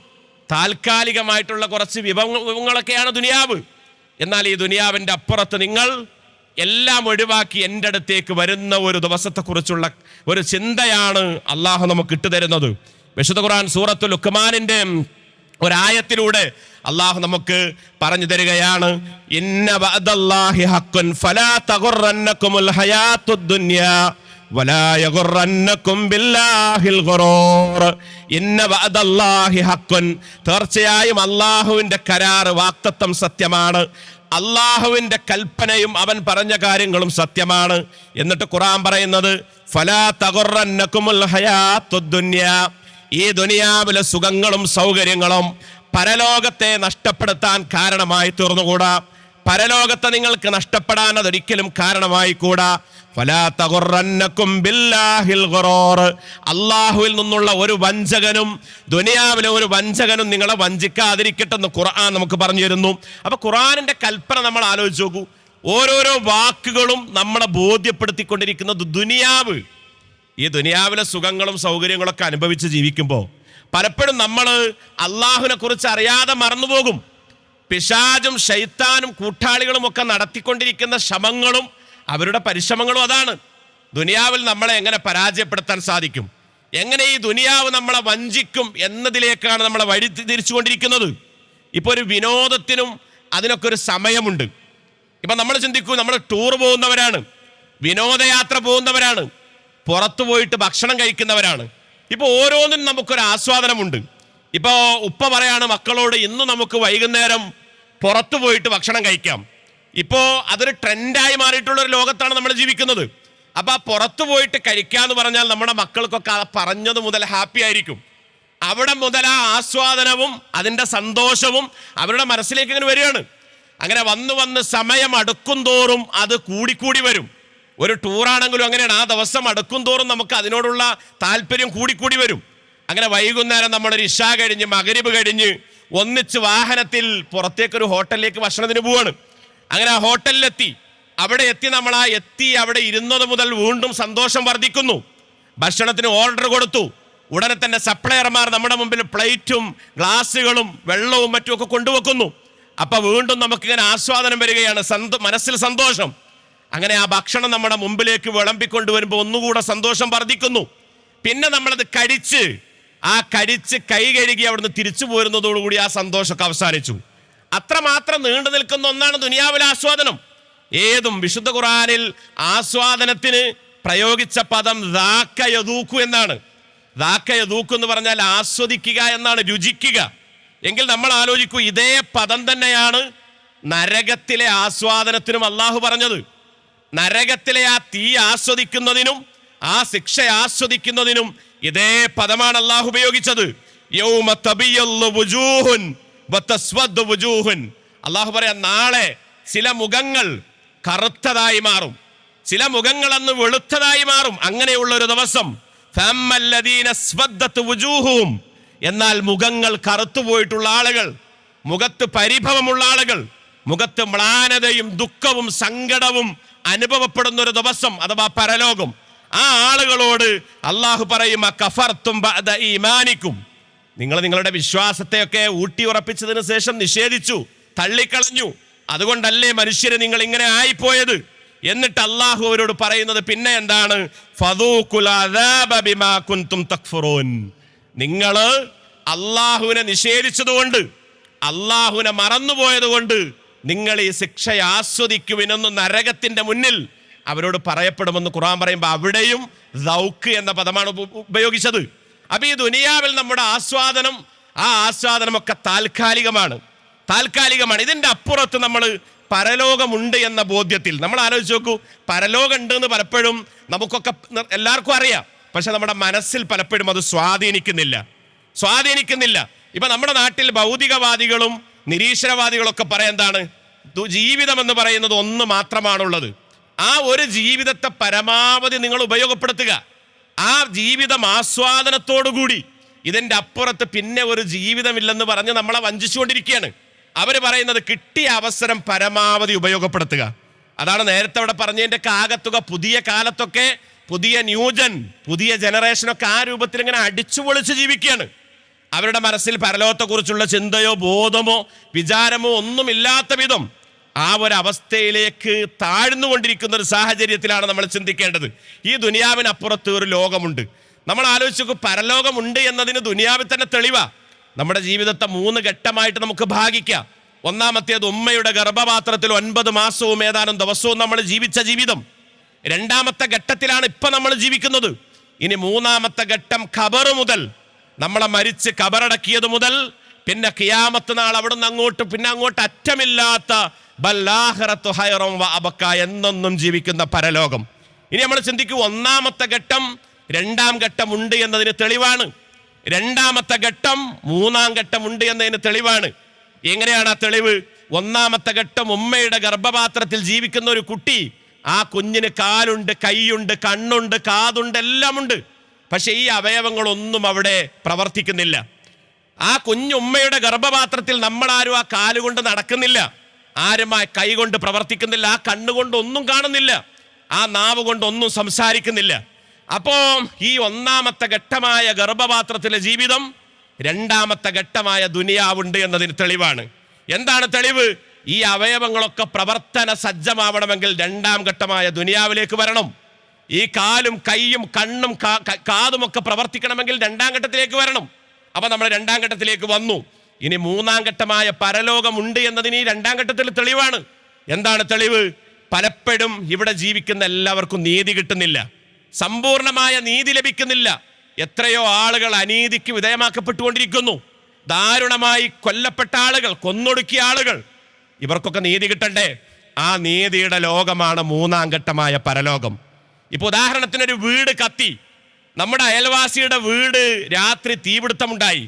താൽക്കാലികമായിട്ടുള്ള കുറച്ച് വിഭവങ്ങളൊക്കെയാണ് ദുനിയാവ്. എന്നാൽ ഈ ദുനിയാവിൻ്റെ അപ്പുറത്ത് നിങ്ങൾ എല്ലാം ഒഴിവാക്കി എൻ്റെ അടുത്തേക്ക് വരുന്ന ഒരു ദിവസത്തെക്കുറിച്ചുള്ള ഒരു ചിന്തയാണ് അള്ളാഹു നമുക്ക് ഇട്ടുതരുന്നത്. വിശുദ്ധ ഖുർആൻ സൂറത്തുൽ ലുഖ്മാനിൻ്റെ ഒരായത്തിലൂടെ അള്ളാഹു നമുക്ക് പറഞ്ഞു തരികയാണ്, ഇന്ന വഅദല്ലാഹി ഹഖ്ഖുൻ ഫലാ തഗുറന്നകുമുൽ ഹയാത്തുദ് ദുനിയാ വലാ യഗുറന്നകും ബില്ലാഹിൽ ഗുറൂർ. ഇന്ന വഅദല്ലാഹി ഹഖ്ഖുൻ, തീർച്ചയായും അള്ളാഹുവിൻ്റെ കരാർ വാക്തത്വം സത്യമാണ്, അള്ളാഹുവിൻ്റെ കൽപ്പനയും അവൻ പറഞ്ഞ കാര്യങ്ങളും സത്യമാണ്. എന്നിട്ട് ഖുർആൻ പറയുന്നത് ഫലാ തഗുറന്നകുമുൽ ഹയാത്തുദ് ദുനിയാ, ഈ ദുനിയാവിലെ സുഖങ്ങളും സൗകര്യങ്ങളും പരലോകത്തെ നഷ്ടപ്പെടുത്താൻ കാരണമായി തീർന്നുകൂടാ. പരലോകത്തെ നിങ്ങൾക്ക് നഷ്ടപ്പെടാൻ അതൊരിക്കലും കാരണമായി കൂടാ. ഫലാ തഗുറന്നകും ബില്ലാഹിൽ ഗുറൂർ, അള്ളാഹുവിൽ നിന്നുള്ള ഒരു വഞ്ചകനും ദുനിയാവിലെ ഒരു വഞ്ചകനും നിങ്ങളെ വഞ്ചിക്കാതിരിക്കട്ടെന്ന് ഖുർആൻ നമുക്ക് പറഞ്ഞു തരുന്നു. അപ്പൊ ഖുർആനിന്റെ കൽപ്പന നമ്മൾ ആലോചിച്ച് നോക്കൂ. ഓരോരോ വാക്കുകളും നമ്മളെ ബോധ്യപ്പെടുത്തിക്കൊണ്ടിരിക്കുന്നത് ദുനിയാവ്, ഈ ദുനിയാവിലെ സുഖങ്ങളും സൗകര്യങ്ങളൊക്കെ അനുഭവിച്ച് ജീവിക്കുമ്പോൾ പലപ്പോഴും നമ്മൾ അള്ളാഹുവിനെ കുറിച്ച് അറിയാതെ മറന്നുപോകും. പിശാചും ശൈത്താനും കൂട്ടാളികളും ഒക്കെ നടത്തിക്കൊണ്ടിരിക്കുന്ന ശ്രമങ്ങളും അവരുടെ പരിശ്രമങ്ങളും അതാണ്. ദുനിയാവിൽ നമ്മളെ എങ്ങനെ പരാജയപ്പെടുത്താൻ സാധിക്കും, എങ്ങനെ ഈ ദുനിയാവ് നമ്മളെ വഞ്ചിക്കും എന്നതിലേക്കാണ് നമ്മളെ വഴി തിരിച്ചുകൊണ്ടിരിക്കുന്നത്. ഇപ്പോൾ ഒരു വിനോദത്തിനും അതിനൊക്കെ ഒരു സമയമുണ്ട്. ഇപ്പം നമ്മൾ ചിന്തിക്കൂ, നമ്മൾ ടൂർ പോകുന്നവരാണ്, വിനോദയാത്ര പോകുന്നവരാണ്, പുറത്തു പോയിട്ട് ഭക്ഷണം കഴിക്കുന്നവരാണ്. ഇപ്പോൾ ഓരോന്നിനും നമുക്കൊരു ആസ്വാദനമുണ്ട്. ഇപ്പോൾ ഉപ്പ പറയാണ് മക്കളോട്, ഇന്ന് നമുക്ക് വൈകുന്നേരം പുറത്തു പോയിട്ട് ഭക്ഷണം കഴിക്കാം. ഇപ്പോൾ അതൊരു ട്രെൻഡായി മാറിയിട്ടുള്ളൊരു ലോകത്താണ് നമ്മൾ ജീവിക്കുന്നത്. അപ്പോൾ ആ പുറത്തു പോയിട്ട് കഴിക്കാന്ന് പറഞ്ഞാൽ നമ്മുടെ മക്കൾക്കൊക്കെ ആ പറഞ്ഞത് മുതൽ ഹാപ്പി ആയിരിക്കും. അവിടെ മുതൽ ആ ആസ്വാദനവും അതിൻ്റെ സന്തോഷവും അവരുടെ മനസ്സിലേക്ക് ഇങ്ങനെ വരികയാണ്. അങ്ങനെ വന്ന് സമയം അടുക്കും തോറും അത് കൂടിക്കൂടി വരും. ഒരു ടൂറാണെങ്കിലും അങ്ങനെയാണ്, ആ ദിവസം അടുക്കും തോറും നമുക്ക് അതിനോടുള്ള താല്പര്യം കൂടിക്കൂടി വരും. അങ്ങനെ വൈകുന്നേരം നമ്മളൊരു ഇശാ കഴിഞ്ഞ് മഗ്‌രിബ് കഴിഞ്ഞ് ഒന്നിച്ച് വാഹനത്തിൽ പുറത്തേക്കൊരു ഹോട്ടലിലേക്ക് ഭക്ഷണത്തിന് പോവാണ്. അങ്ങനെ ആ ഹോട്ടലിലെത്തി, അവിടെ എത്തി അവിടെ ഇരുന്നത് മുതൽ വീണ്ടും സന്തോഷം വർദ്ധിക്കുന്നു. ഭക്ഷണത്തിന് ഓർഡർ കൊടുത്തു, ഉടനെ തന്നെ സപ്ലയർമാർ നമ്മുടെ മുമ്പിൽ പ്ലേറ്റും ഗ്ലാസുകളും വെള്ളവും മറ്റുമൊക്കെ കൊണ്ടുവെക്കുന്നു. അപ്പൊ വീണ്ടും നമുക്കിങ്ങനെ ആസ്വാദനം വരികയാണ്, മനസ്സിൽ സന്തോഷം. അങ്ങനെ ആ ഭക്ഷണം നമ്മുടെ മുമ്പിലേക്ക് വിളമ്പിക്കൊണ്ടുവരുമ്പോൾ ഒന്നുകൂടെ സന്തോഷം വർദ്ധിക്കുന്നു. പിന്നെ നമ്മളത് കഴിച്ച് കൈ കഴുകി അവിടുന്ന് തിരിച്ചു പോരുന്നതോടുകൂടി ആ സന്തോഷമൊക്കെ അവസാനിച്ചു. അത്രമാത്രം നീണ്ടു നിൽക്കുന്ന ഒന്നാണ് ദുനിയാവിലെ ആസ്വാദനം. ഏതും വിശുദ്ധ ഖുർആനിൽ ആസ്വാദനത്തിന് പ്രയോഗിച്ച പദം ദാക യദൂഖു എന്നാണ്. ദാക യദൂഖു എന്ന് പറഞ്ഞാൽ ആസ്വദിക്കുക എന്നാണ്, രുചിക്കുക. എങ്കിൽ നമ്മൾ ആലോചിക്കൂ, ഇതേ പദം തന്നെയാണ് നരകത്തിലെ ആസ്വാദനത്തിനും അള്ളാഹു പറഞ്ഞത്. നരകത്തിലെ ആ തീ ആസ്വദിക്കുന്നതിനും ആ ശിക്ഷ ആസ്വദിക്കുന്നതിനും ഇതേ പദമാണ് അള്ളാഹു ഉപയോഗിച്ചത്. യൗമ തബിയല്ലു വുജൂഹുൻ വതസ്വദ്ദു വുജൂഹുൻ. അള്ളാഹു പറയാം, നാളെ ചില മുഖങ്ങൾ കറുത്തതായി മാറും, ചില മുഖങ്ങൾ അന്ന് വെളുത്തതായി മാറും. അങ്ങനെയുള്ള ഒരു ദിവസം ഫമ്മല്ലദീന സ്വദ്ദത് വുജൂഹും, എന്നാൽ മുഖങ്ങൾ കറുത്തുപോയിട്ടുള്ള ആളുകൾ, മുഖത്ത് പരിഭവമുള്ള ആളുകൾ, മുഖത്ത് മ്ലാനതയും ദുഃഖവും സങ്കടവും അനുഭവപ്പെടുന്ന ഒരു ദിവസം അഥവാ പരലോകം. ആ ആളുകളോട് അള്ളാഹു പറയും, കഫർതും ബഅദ ഈമാനിക്കും, നിങ്ങൾ നിങ്ങളുടെ വിശ്വാസത്തെയൊക്കെ ഊട്ടി ഉറപ്പിച്ചതിന് ശേഷം നിഷേധിച്ചു, തള്ളിക്കളഞ്ഞു, അതുകൊണ്ടല്ലേ മനുഷ്യരെ നിങ്ങൾ ഇങ്ങനെ ആയിപ്പോയത്. എന്നിട്ട് അള്ളാഹു അവരോട് പറയുന്നത് പിന്നെ എന്താണ്? ഫദൂഖുൽ അദാബ ബിമാ കുൻതും തക്ഫുറൂൻ. നിങ്ങൾ അള്ളാഹുവിനെ നിഷേധിച്ചതുകൊണ്ട്, അള്ളാഹുവിനെ മറന്നുപോയത് കൊണ്ട് നിങ്ങൾ ഈ ശിക്ഷ ആസ്വദിക്കുവിനെന്ന് നരകത്തിന്റെ മുന്നിൽ അവരോട് പറയപ്പെടുമെന്ന് ഖുർആൻ പറയുമ്പോൾ അവിടെയും ദൗക്ക് എന്ന പദമാണ് ഉപയോഗിച്ചത്. അപ്പൊ ഈ ദുനിയാവിൽ നമ്മുടെ ആസ്വാദനം, ആ ആസ്വാദനമൊക്കെ താൽക്കാലികമാണ്. ഇതിന്റെ അപ്പുറത്ത് നമ്മൾ പരലോകമുണ്ട് എന്ന ബോധ്യത്തിൽ നമ്മൾ ആലോചിച്ച് നോക്കൂ. പരലോകം ഉണ്ട് എന്ന് പലപ്പോഴും നമുക്കൊക്കെ എല്ലാവർക്കും അറിയാം, പക്ഷെ നമ്മുടെ മനസ്സിൽ പലപ്പോഴും അത് സ്വാധീനിക്കുന്നില്ല. ഇപ്പൊ നമ്മുടെ നാട്ടിൽ ഭൗതികവാദികളും നിരീശ്വരവാദികളൊക്കെ പറയാൻ എന്താണ്, ജീവിതം എന്ന് പറയുന്നത് ഒന്ന് മാത്രമാണുള്ളത്. ആ ഒരു ജീവിതത്തെ പരമാവധി നിങ്ങൾ ഉപയോഗപ്പെടുത്തുക. ആ ജീവിതം ആസ്വാദനത്തോടുകൂടി, ഇതിൻ്റെ അപ്പുറത്ത് പിന്നെ ഒരു ജീവിതമില്ലെന്ന് പറഞ്ഞ് നമ്മളെ വഞ്ചിച്ചുകൊണ്ടിരിക്കുകയാണ്. അവർ പറയുന്നത് കിട്ടിയ അവസരം പരമാവധി ഉപയോഗപ്പെടുത്തുക. അതാണ് നേരത്തെ അവിടെ പറഞ്ഞതിൻ്റെ ആകത്തുക. പുതിയ കാലത്തൊക്കെ പുതിയ ന്യൂജൻ, പുതിയ ജനറേഷനൊക്കെ ആ രൂപത്തിൽ ഇങ്ങനെ അടിച്ചു പൊളിച്ച് ജീവിക്കുകയാണ്. അവരുടെ മനസ്സിൽ പരലോകത്തെക്കുറിച്ചുള്ള ചിന്തയോ ബോധമോ വിചാരമോ ഒന്നുമില്ലാത്ത വിധം ആ ഒരു അവസ്ഥയിലേക്ക് താഴ്ന്നുകൊണ്ടിരിക്കുന്ന ഒരു സാഹചര്യത്തിലാണ് നമ്മൾ ചിന്തിക്കേണ്ടത്. ഈ ദുനിയാവിനപ്പുറത്ത് ഒരു ലോകമുണ്ട്. നമ്മൾ ആലോചിച്ച് നോക്കും, പരലോകമുണ്ട് എന്നതിന് ദുനിയാവിൽ തന്നെ തെളിവാ. നമ്മുടെ ജീവിതത്തെ 3 ഘട്ടമായിട്ട് നമുക്ക് ഭാഗിക്കാം. ഒന്നാമത്തേത് ഉമ്മയുടെ ഗർഭപാത്രത്തിൽ 9 മാസവും ഏതാനും ദിവസവും നമ്മൾ ജീവിച്ച ജീവിതം. രണ്ടാമത്തെ ഘട്ടത്തിലാണ് ഇപ്പൊ നമ്മൾ ജീവിക്കുന്നത്. ഇനി മൂന്നാമത്തെ ഘട്ടം ഖബർ മുതൽ, നമ്മളെ മരിച്ച് ഖബറടക്കിയത് മുതൽ പിന്നെ ഖിയാമത്ത് നാൾ അവിടുന്ന് അങ്ങോട്ട് പിന്നെ അങ്ങോട്ട് അറ്റമില്ലാത്ത ബല്ലാഹിറത്തു ഹൈറം വ അബക്ക എന്നൊന്നും ജീവിക്കുന്ന പരലോകം. ഇനി നമ്മൾ ചിന്തിക്കൂ, ഒന്നാമത്തെ ഘട്ടം രണ്ടാം ഘട്ടം ഉണ്ട് എന്നതിന് തെളിവാണ്. രണ്ടാമത്തെ ഘട്ടം മൂന്നാം ഘട്ടം ഉണ്ട് എന്നതിന് തെളിവാണ്. എങ്ങനെയാണ് ആ തെളിവ്? ഒന്നാമത്തെ ഘട്ടം ഉമ്മയുടെ ഗർഭപാത്രത്തിൽ ജീവിക്കുന്ന ഒരു കുട്ടി, ആ കുഞ്ഞിന് കാലുണ്ട്, കൈയുണ്ട്, കണ്ണുണ്ട്, കാതുണ്ട്, എല്ലാം ഉണ്ട്. പക്ഷെ ഈ അവയവങ്ങളൊന്നും അവിടെ പ്രവർത്തിക്കുന്നില്ല. ആ കുഞ്ഞുമ്മയുടെ ഗർഭപാത്രത്തിൽ നമ്മളാരും ആ കാലുകൊണ്ട് നടക്കുന്നില്ല, ആരും ആ കൈ കൊണ്ട് പ്രവർത്തിക്കുന്നില്ല, ആ കണ്ണുകൊണ്ട് ഒന്നും കാണുന്നില്ല, ആ നാവ് കൊണ്ട് ഒന്നും സംസാരിക്കുന്നില്ല. അപ്പോ ഈ ഒന്നാമത്തെ ഘട്ടമായ ഗർഭപാത്രത്തിലെ ജീവിതം രണ്ടാമത്തെ ഘട്ടമായ ദുനിയാവുണ്ട് എന്നതിന് തെളിവാണ്. എന്താണ് തെളിവ്? ഈ അവയവങ്ങളൊക്കെ പ്രവർത്തന സജ്ജമാവണമെങ്കിൽ രണ്ടാം ഘട്ടമായ ദുനിയാവിലേക്ക് വരണം. ഈ കാലും കൈയും കണ്ണും കാതുമൊക്കെ പ്രവർത്തിക്കണമെങ്കിൽ രണ്ടാം ഘട്ടത്തിലേക്ക് വരണം. അപ്പൊ നമ്മൾ രണ്ടാം ഘട്ടത്തിലേക്ക് വന്നു. ഇനി മൂന്നാം ഘട്ടമായ പരലോകമുണ്ട് എന്നതിന് ഈ രണ്ടാം ഘട്ടത്തിൽ തെളിവാണ്. എന്താണ് തെളിവ്? പലപ്പോഴും ഇവിടെ ജീവിക്കുന്ന എല്ലാവർക്കും നീതി കിട്ടുന്നില്ല, സമ്പൂർണമായ നീതി ലഭിക്കുന്നില്ല. എത്രയോ ആളുകൾ അനീതിക്ക് വിധേയമാക്കപ്പെട്ടുകൊണ്ടിരിക്കുന്നു. ദാരുണമായി കൊല്ലപ്പെട്ട ആളുകൾ, കൊന്നൊടുക്കിയ ആളുകൾ, ഇവർക്കൊക്കെ നീതി കിട്ടണ്ടേ? ആ നീതിയുടെ ലോകമാണ് മൂന്നാം ഘട്ടമായ പരലോകം. ഇപ്പൊ ഉദാഹരണത്തിനൊരു വീട് കത്തി, നമ്മുടെ അയൽവാസിയുടെ വീട് രാത്രി തീപിടുത്തമുണ്ടായി.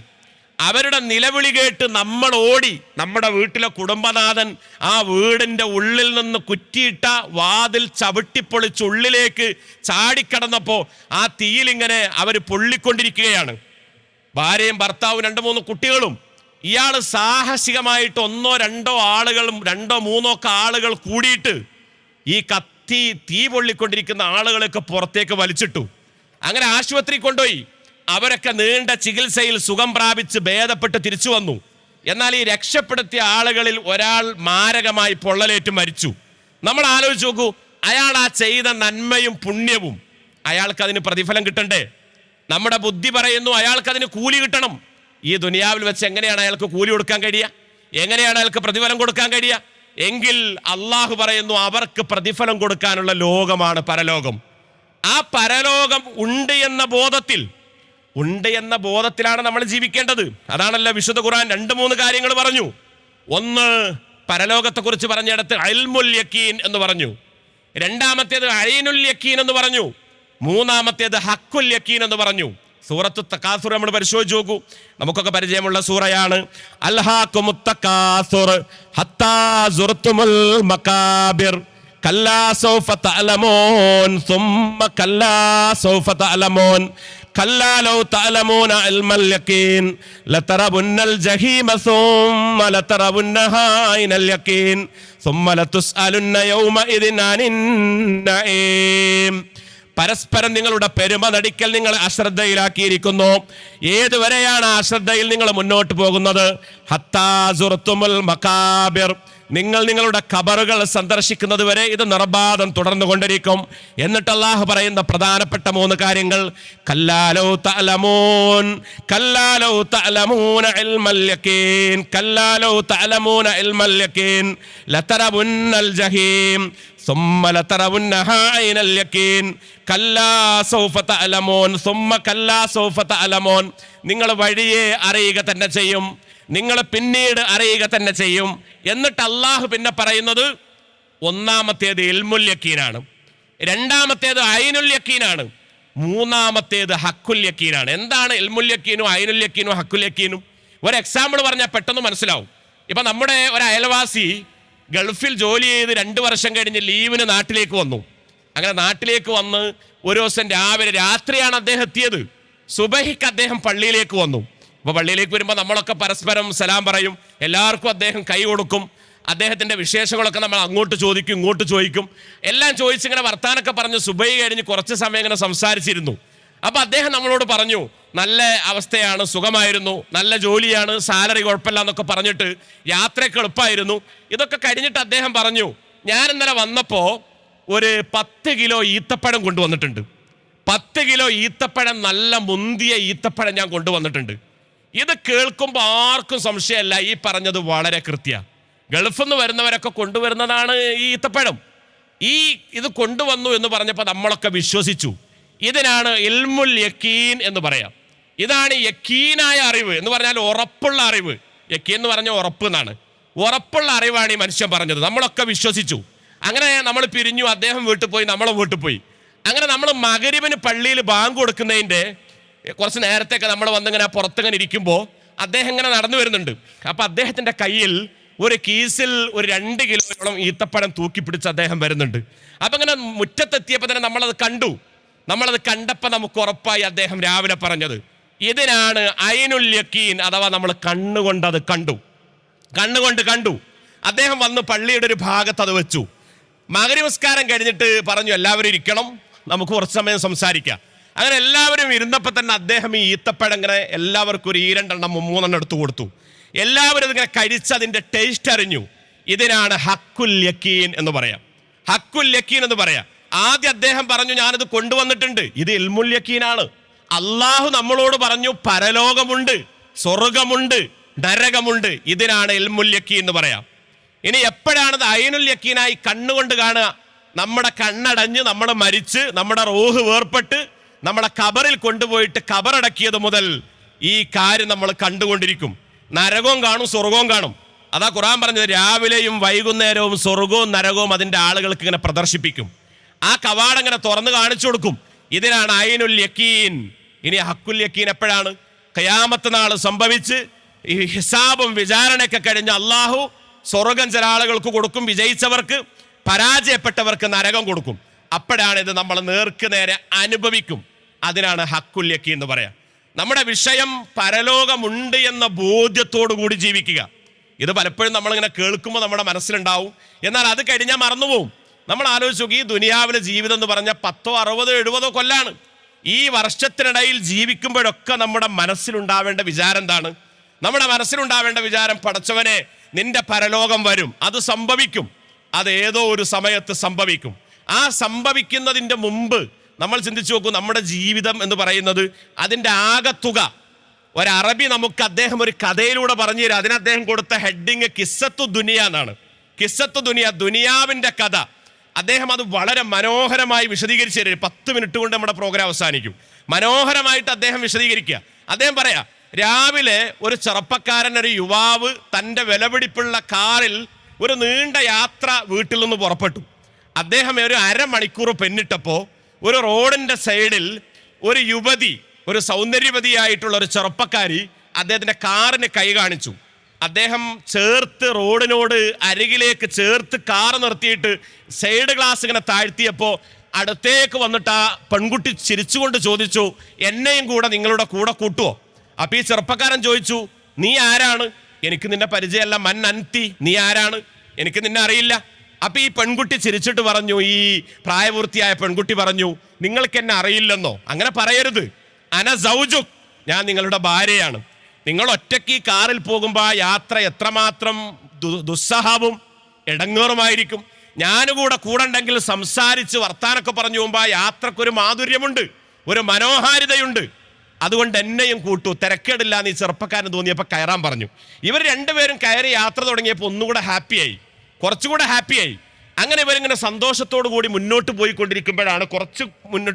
അവരുടെ നിലവിളി കേട്ട് നമ്മൾ ഓടി, നമ്മുടെ വീട്ടിലെ കുടുംബനാഥൻ ആ വീടിൻ്റെ ഉള്ളിൽ നിന്ന് കുറ്റിയിട്ട വാതിൽ ചവിട്ടിപ്പൊളിച്ച് ഉള്ളിലേക്ക് ചാടിക്കടന്നപ്പോൾ ആ തീയിലിങ്ങനെ അവർ പൊള്ളിക്കൊണ്ടിരിക്കുകയാണ്. ഭാര്യയും ഭർത്താവും 2-3 കുട്ടികളും. ഇയാൾ സാഹസികമായിട്ട് 1-2 ആളുകളും 2-3 ഒക്കെ ആളുകൾ കൂടിയിട്ട് ഈ തീ പൊള്ളിക്കൊണ്ടിരിക്കുന്ന ആളുകളൊക്കെ പുറത്തേക്ക് വലിച്ചിട്ടു. അങ്ങനെ ആശുപത്രി കൊണ്ടുപോയി. അവരൊക്കെ നീണ്ട ചികിത്സയിൽ സുഖം പ്രാപിച്ച് ഭേദപ്പെട്ട് തിരിച്ചു വന്നു. എന്നാൽ ഈ രക്ഷപ്പെടുത്തിയ ആളുകളിൽ ഒരാൾ മാരകമായി പൊള്ളലേറ്റ് മരിച്ചു. നമ്മൾ ആലോചിച്ച് നോക്കൂ, അയാൾ ആ ചെയ്ത നന്മയും പുണ്യവും അയാൾക്കതിന് പ്രതിഫലം കിട്ടണ്ടേ? നമ്മുടെ ബുദ്ധി പറയുന്നു അയാൾക്കതിന് കൂലി കിട്ടണം. ഈ ദുനിയാവിൽ വെച്ച് എങ്ങനെയാണ് അയാൾക്ക് കൂലി കൊടുക്കാൻ കഴിയുക? എങ്ങനെയാണ് അയാൾക്ക് പ്രതിഫലം കൊടുക്കാൻ കഴിയുക? എങ്കിൽ അള്ളാഹു പറയുന്നു അവർക്ക് പ്രതിഫലം കൊടുക്കാനുള്ള ലോകമാണ് പരലോകം. ആ പരലോകം ഉണ്ട് എന്ന ബോധത്തിലാണ് നമ്മൾ ജീവിക്കേണ്ടത്. അതാണല്ലോ വിശുദ്ധ ഖുർആൻ 2-3 കാര്യങ്ങൾ പറഞ്ഞു. ഒന്ന്, പരലോകത്തെക്കുറിച്ച് പറഞ്ഞിടത്ത് ഇൽമുൽ യഖീൻ എന്ന് പറഞ്ഞു. രണ്ടാമത്തേത് ഐനുൽ യഖീൻ എന്ന് പറഞ്ഞു. മൂന്നാമത്തേത് ഹക്കുൽ യഖീൻ എന്ന് പറഞ്ഞു. സൂറത്തു തകാസുർ നമ്മൾ പരിശോധിച്ച് നോക്കൂ, നമുക്കൊക്കെ പരിചയമുള്ള സൂറയാണ്. അൽഹാകുമുത് തകാസുർ ഹത്താ സുർതുമുൽ മകാബിർ കല്ലാ സൗഫ തഅലമൂൻ സുമ്മ കല്ലാ സൗഫ തഅലമൂൻ കല്ലാ ലൗ തഅലമൂന ഇൽമൽ യഖീൻ ലതറവുന്നൽ ജഹീമ സുമ്മ ലതറവുന്നഹാ ഐനൽ യഖീൻ സുമ്മ ലതുസ്അലുന്ന യൗമഇദിൻ അനിൻ നഈം. പരസ്പരം നിങ്ങളുടെ പെരുമ നടിക്കൽ നിങ്ങൾ അശ്രദ്ധയിലാക്കിയിരിക്കുന്നു. ഏതുവരെയാണ് ആ അശ്രദ്ധയിൽ നിങ്ങൾ മുന്നോട്ട് പോകുന്നത്? ഹത്താ സുർതുമുൽ മകാബിർ, നിങ്ങൾ നിങ്ങളുടെ ഖബറുകൾ സന്ദർശിക്കുന്നത് വരെ ഇത് നിർബാധം തുടർന്നുകൊണ്ടിരിക്കും. എന്നിട്ട് അല്ലാഹു പറയുന്ന പ്രധാനപ്പെട്ട 3 കാര്യങ്ങൾ: കല്ലാ ലൗ തഅലമൂൻ കല്ലാ ലൗ തഅലമൂന ഇൽമൽ യഖീൻ കല്ലാ ലൗ തഅലമൂന ഇൽമൽ യഖീൻ ലതറവുന്നൽ ജഹീം സുമ്മ ലതറവുന്നഹാ ഐനൽ യഖീൻ കല്ലാ സൗഫ തഅലമൂൻ സുമ്മ കല്ലാ സൗഫ തഅലമൂൻ. നിങ്ങൾ വഴിയെ അറിയുക തന്നെ ചെയ്യും, നിങ്ങൾ പിന്നീട് അറിയുക തന്നെ ചെയ്യും. എന്നിട്ട് അള്ളാഹു പിന്നെ പറയുന്നത് ഒന്നാമത്തേത് ഇൽമുൽ യഖീനാണ്, രണ്ടാമത്തേത് ഐനുൽ യഖീനാണ്, മൂന്നാമത്തേത് ഹക്കുൽ യഖീനാണ്. എന്താണ് ഇൽമുൽ യഖീനും ഐനുൽ യഖീനും ഹക്കുൽ യഖീനും? ഒരു എക്സാമ്പിൾ പറഞ്ഞാൽ പെട്ടെന്ന് മനസ്സിലാവും. ഇപ്പം നമ്മുടെ ഒരു അയൽവാസി ഗൾഫിൽ ജോലി ചെയ്ത് 2 വർഷം കഴിഞ്ഞ് ലീവിന് നാട്ടിലേക്ക് വന്നു. അങ്ങനെ നാട്ടിലേക്ക് വന്ന് ഒരു ദിവസം രാത്രിയാണ് അദ്ദേഹം എത്തിയത്. സുബഹിക്ക് അദ്ദേഹം പള്ളിയിലേക്ക് വന്നു. അപ്പോൾ പള്ളിയിലേക്ക് വരുമ്പോൾ നമ്മളൊക്കെ പരസ്പരം സലാം പറയും, എല്ലാവർക്കും അദ്ദേഹം കൈ കൊടുക്കും, അദ്ദേഹത്തിൻ്റെ വിശേഷങ്ങളൊക്കെ നമ്മൾ അങ്ങോട്ട് ചോദിക്കും ഇങ്ങോട്ട് ചോദിക്കും, എല്ലാം ചോദിച്ചിങ്ങനെ വർത്താനൊക്കെ പറഞ്ഞ് സുബൈ കഴിഞ്ഞ് കുറച്ച് സമയം ഇങ്ങനെ സംസാരിച്ചിരുന്നു. അപ്പോൾ അദ്ദേഹം നമ്മളോട് പറഞ്ഞു, നല്ല അവസ്ഥയാണ്, സുഖമായിരുന്നു, നല്ല ജോലിയാണ്, സാലറി കുഴപ്പമില്ല എന്നൊക്കെ പറഞ്ഞിട്ട് യാത്രയൊക്കെ എളുപ്പമായിരുന്നു. ഇതൊക്കെ കഴിഞ്ഞിട്ട് അദ്ദേഹം പറഞ്ഞു, ഞാൻ ഇന്നലെ വന്നപ്പോൾ ഒരു 10 കിലോ ഈത്തപ്പഴം കൊണ്ടുവന്നിട്ടുണ്ട്. 10 കിലോ ഈത്തപ്പഴം, നല്ല മുന്തിയ ഈത്തപ്പഴം ഞാൻ കൊണ്ടുവന്നിട്ടുണ്ട്. ഇത് കേൾക്കുമ്പോൾ ആർക്കും സംശയമല്ല, ഈ പറഞ്ഞത് വളരെ കൃത്യ. ഗൾഫിൽ നിന്ന് വരുന്നവരൊക്കെ കൊണ്ടുവരുന്നതാണ് ഈ ഈത്തപ്പഴം. ഇത് കൊണ്ടുവന്നു എന്ന് പറഞ്ഞപ്പോൾ നമ്മളൊക്കെ വിശ്വസിച്ചു. ഇതിനാണ് ഇൽമുൽ യക്കീൻ എന്ന് പറയാം. ഇതാണ് യക്കീനായ അറിവ് എന്ന് പറഞ്ഞാൽ ഉറപ്പുള്ള അറിവ്. യക്കീൻ എന്ന് പറഞ്ഞാൽ ഉറപ്പ് എന്നാണ്. ഉറപ്പുള്ള അറിവാണ് ഈ മനുഷ്യൻ പറഞ്ഞത്. നമ്മളൊക്കെ വിശ്വസിച്ചു. അങ്ങനെ നമ്മൾ പിരിഞ്ഞു. അദ്ദേഹം വീട്ടിൽ പോയി, നമ്മളെ വീട്ടിൽ പോയി. അങ്ങനെ നമ്മൾ മഗ്‌രിബിന് പള്ളിയിൽ ബാങ്ക് കൊടുക്കുന്നതിൻ്റെ കുറച്ച് നേരത്തെയൊക്കെ നമ്മൾ വന്നിങ്ങനെ പുറത്തിങ്ങനെ ഇരിക്കുമ്പോൾ അദ്ദേഹം ഇങ്ങനെ നടന്നു വരുന്നുണ്ട്. അപ്പം അദ്ദേഹത്തിൻ്റെ കയ്യിൽ ഒരു കീസിൽ ഒരു 2 കിലോയോളം ഈത്തപ്പഴം തൂക്കി പിടിച്ച് അദ്ദേഹം വരുന്നുണ്ട്. അപ്പം ഇങ്ങനെ മുറ്റത്തെത്തിയപ്പോൾ തന്നെ നമ്മളത് കണ്ടു. നമ്മളത് കണ്ടപ്പോൾ നമുക്ക് ഉറപ്പായി അദ്ദേഹം രാവിലെ പറഞ്ഞത് ഇതിനാണ് ഐനുൽ യക്കീൻ, അഥവാ നമ്മൾ കണ്ണുകൊണ്ട് അത് കണ്ടു. അദ്ദേഹം വന്ന് പള്ളിയുടെ ഒരു ഭാഗത്ത് അത് വെച്ചു. മഗ്‌രിബ് നിസ്കാരം കഴിഞ്ഞിട്ട് പറഞ്ഞു, എല്ലാവരും ഇരിക്കണം, നമുക്ക് കുറച്ച് സമയം സംസാരിക്കാം. അങ്ങനെ എല്ലാവരും ഇരുന്നപ്പോൾ തന്നെ അദ്ദേഹം ഈ ഈത്തപ്പഴം ഇങ്ങനെ എല്ലാവർക്കും ഒരു 2 3 എടുത്തു കൊടുത്തു. എല്ലാവരും ഇതിങ്ങനെ കഴിച്ച് അതിൻ്റെ ടേസ്റ്റ് അറിഞ്ഞു. ഇതിനാണ് ഹക്കുൽ യക്കീൻ എന്ന് പറയാം. ഹക്കുൽ യക്കീൻ എന്ന് പറയാം. ആദ്യം അദ്ദേഹം പറഞ്ഞു, ഞാനിത് കൊണ്ടുവന്നിട്ടുണ്ട്, ഇത് ഇൽമുൽ യക്കീനാണ്. അള്ളാഹു നമ്മളോട് പറഞ്ഞു പരലോകമുണ്ട്, സ്വർഗമുണ്ട്, നരകമുണ്ട്. ഇതിനാണ് ഇൽമുൽ യക്കീൻ എന്ന് പറയാം. ഇനി എപ്പോഴാണിത് ഐനുൽ യക്കീനായി കണ്ണുകൊണ്ട് കാണുക? നമ്മുടെ കണ്ണടഞ്ഞ് നമ്മൾ മരിച്ച് നമ്മുടെ റൂഹ് വേർപ്പെട്ട് നമ്മളെ ഖബറിൽ കൊണ്ടുപോയിട്ട് ഖബറടക്കിയത് മുതൽ ഈ കാര്യം നമ്മൾ കണ്ടുകൊണ്ടിരിക്കും. നരകവും കാണും, സ്വർഗവും കാണും. അതാ ഖുർആൻ പറഞ്ഞത്, രാവിലെയും വൈകുന്നേരവും സ്വർഗവും നരകവും അതിൻ്റെ ആളുകൾക്ക് ഇങ്ങനെ പ്രദർശിപ്പിക്കും. ആ കവാടം ഇങ്ങനെ തുറന്ന് കാണിച്ചു കൊടുക്കും. ഇതിനാണ് ഐനുൽ യക്കീൻ. ഇനി ഹക്കുൽ യക്കീൻ എപ്പോഴാണ്? ഖിയാമത്ത് നാൾ സംഭവിച്ച് ഈ ഹിസാബും വിചാരണയൊക്കെ കഴിഞ്ഞ് അള്ളാഹു സ്വർഗം ചില ആളുകൾക്ക് കൊടുക്കും, വിജയിച്ചവർക്ക്, പരാജയപ്പെട്ടവർക്ക് നരകം കൊടുക്കും. അപ്പോഴാണ് ഇത് നമ്മൾ നേർക്ക് നേരെ അനുഭവിക്കും. അതിനാണ് ഹക്കുൽ യക്കീൻ എന്ന് പറയാം. നമ്മുടെ വിഷയം പരലോകമുണ്ട് എന്ന ബോധ്യത്തോടു കൂടി ജീവിക്കുക. ഇത് പലപ്പോഴും നമ്മളിങ്ങനെ കേൾക്കുമ്പോൾ നമ്മുടെ മനസ്സിലുണ്ടാവും, എന്നാൽ അത് കഴിഞ്ഞാൽ മറന്നുപോകും. നമ്മൾ ആലോചിച്ച് നോക്കി, ഈ ദുനിയാവിലെ ജീവിതം എന്ന് പറഞ്ഞാൽ 10, 60, 70 കൊല്ലാണ്. ഈ വർഷത്തിനിടയിൽ ജീവിക്കുമ്പോഴൊക്കെ നമ്മുടെ മനസ്സിലുണ്ടാവേണ്ട വിചാരം എന്താണ്? നമ്മുടെ മനസ്സിലുണ്ടാവേണ്ട വിചാരം, പടച്ചവനെ നിന്റെ പരലോകം വരും, അത് സംഭവിക്കും, അത് ഏതോ ഒരു സമയത്ത് സംഭവിക്കും. ആ സംഭവിക്കുന്നതിൻ്റെ മുമ്പ് നമ്മൾ ചിന്തിച്ചു നോക്കൂ, നമ്മുടെ ജീവിതം എന്ന് പറയുന്നത് അതിൻ്റെ ആകത്തുക. ഒരറബി നമുക്ക് അദ്ദേഹം ഒരു കഥയിലൂടെ പറഞ്ഞു തരാം. അതിന് അദ്ദേഹം കൊടുത്ത ഹെഡിങ് കിസ്സത്തു ദുനിയ എന്നാണ്. കിസ്സത്തു ദുനിയ, ദുനിയാവിൻ്റെ കഥ. അദ്ദേഹം അത് വളരെ മനോഹരമായി വിശദീകരിച്ചു തരും. 10 മിനിറ്റ് കൊണ്ട് നമ്മുടെ പ്രോഗ്രാം അവസാനിക്കും. മനോഹരമായിട്ട് അദ്ദേഹം വിശദീകരിക്കുക. അദ്ദേഹം പറയാ, രാവിലെ ഒരു ചെറുപ്പക്കാരൻ, ഒരു യുവാവ് തൻ്റെ വിലപിടിപ്പുള്ള കാറിൽ ഒരു നീണ്ട യാത്ര വീട്ടിൽ നിന്ന് പുറപ്പെട്ടു. അദ്ദേഹം ഒരു 1/2 മണിക്കൂർ പിന്നിട്ടപ്പോൾ ഒരു റോഡിൻ്റെ സൈഡിൽ ഒരു യുവതി, ഒരു സൗന്ദര്യവതിയായിട്ടുള്ള ഒരു ചെറുപ്പക്കാരി അദ്ദേഹത്തിൻ്റെ കാറിന് കൈ കാണിച്ചു. അദ്ദേഹം ചേർത്ത് റോഡിനോട് അരികിലേക്ക് ചേർത്ത് കാറ് നിർത്തിയിട്ട് സൈഡ് ഗ്ലാസ് ഇങ്ങനെ താഴ്ത്തിയപ്പോൾ അടുത്തേക്ക് വന്നിട്ട് ആ പെൺകുട്ടി ചിരിച്ചുകൊണ്ട് ചോദിച്ചു, എന്നെയും കൂടെ നിങ്ങളുടെ കൂടെ കൂട്ടുവോ? അപ്പം ഈ ചെറുപ്പക്കാരൻ ചോദിച്ചു, നീ ആരാണ്? എനിക്ക് നിന്നെ പരിചയമല്ല. മൻ അൻതി, നീ ആരാണ്? എനിക്ക് നിന്നെ അറിയില്ല. അപ്പം ഈ പെൺകുട്ടി ചിരിച്ചിട്ട് പറഞ്ഞു, ഈ പ്രായപൂർത്തിയായ പെൺകുട്ടി പറഞ്ഞു, നിങ്ങൾക്ക് എന്നെ അറിയില്ലെന്നോ? അങ്ങനെ പറയരുത്. അന സൗജുക്, ഞാൻ നിങ്ങളുടെ ഭാര്യയാണ്. നിങ്ങൾ ഒറ്റയ്ക്ക് ഈ കാറിൽ പോകുമ്പോൾ ആ യാത്ര എത്രമാത്രം ദുസ്സഹാവും ഇടങ്ങേറുമായിരിക്കും. ഞാനുകൂടെ കൂടെണ്ടെങ്കിൽ സംസാരിച്ച് വർത്താനൊക്കെ പറഞ്ഞു പോകുമ്പോൾ ആ യാത്രക്കൊരു മാധുര്യമുണ്ട്, ഒരു മനോഹാരിതയുണ്ട്. അതുകൊണ്ട് എന്നെയും കൂട്ടു, തിരക്കേടില്ല എന്ന് ഈ ചെറുപ്പക്കാരന് തോന്നിയപ്പോൾ കയറാൻ പറഞ്ഞു. ഇവർ രണ്ടുപേരും കയറി യാത്ര തുടങ്ങിയപ്പോൾ ഒന്നുകൂടെ ഹാപ്പിയായി, കുറച്ചുകൂടെ ഹാപ്പിയായി. അങ്ങനെ ഇവരിങ്ങനെ സന്തോഷത്തോടു കൂടി മുന്നോട്ട് പോയിക്കൊണ്ടിരിക്കുമ്പോഴാണ്, കുറച്ച്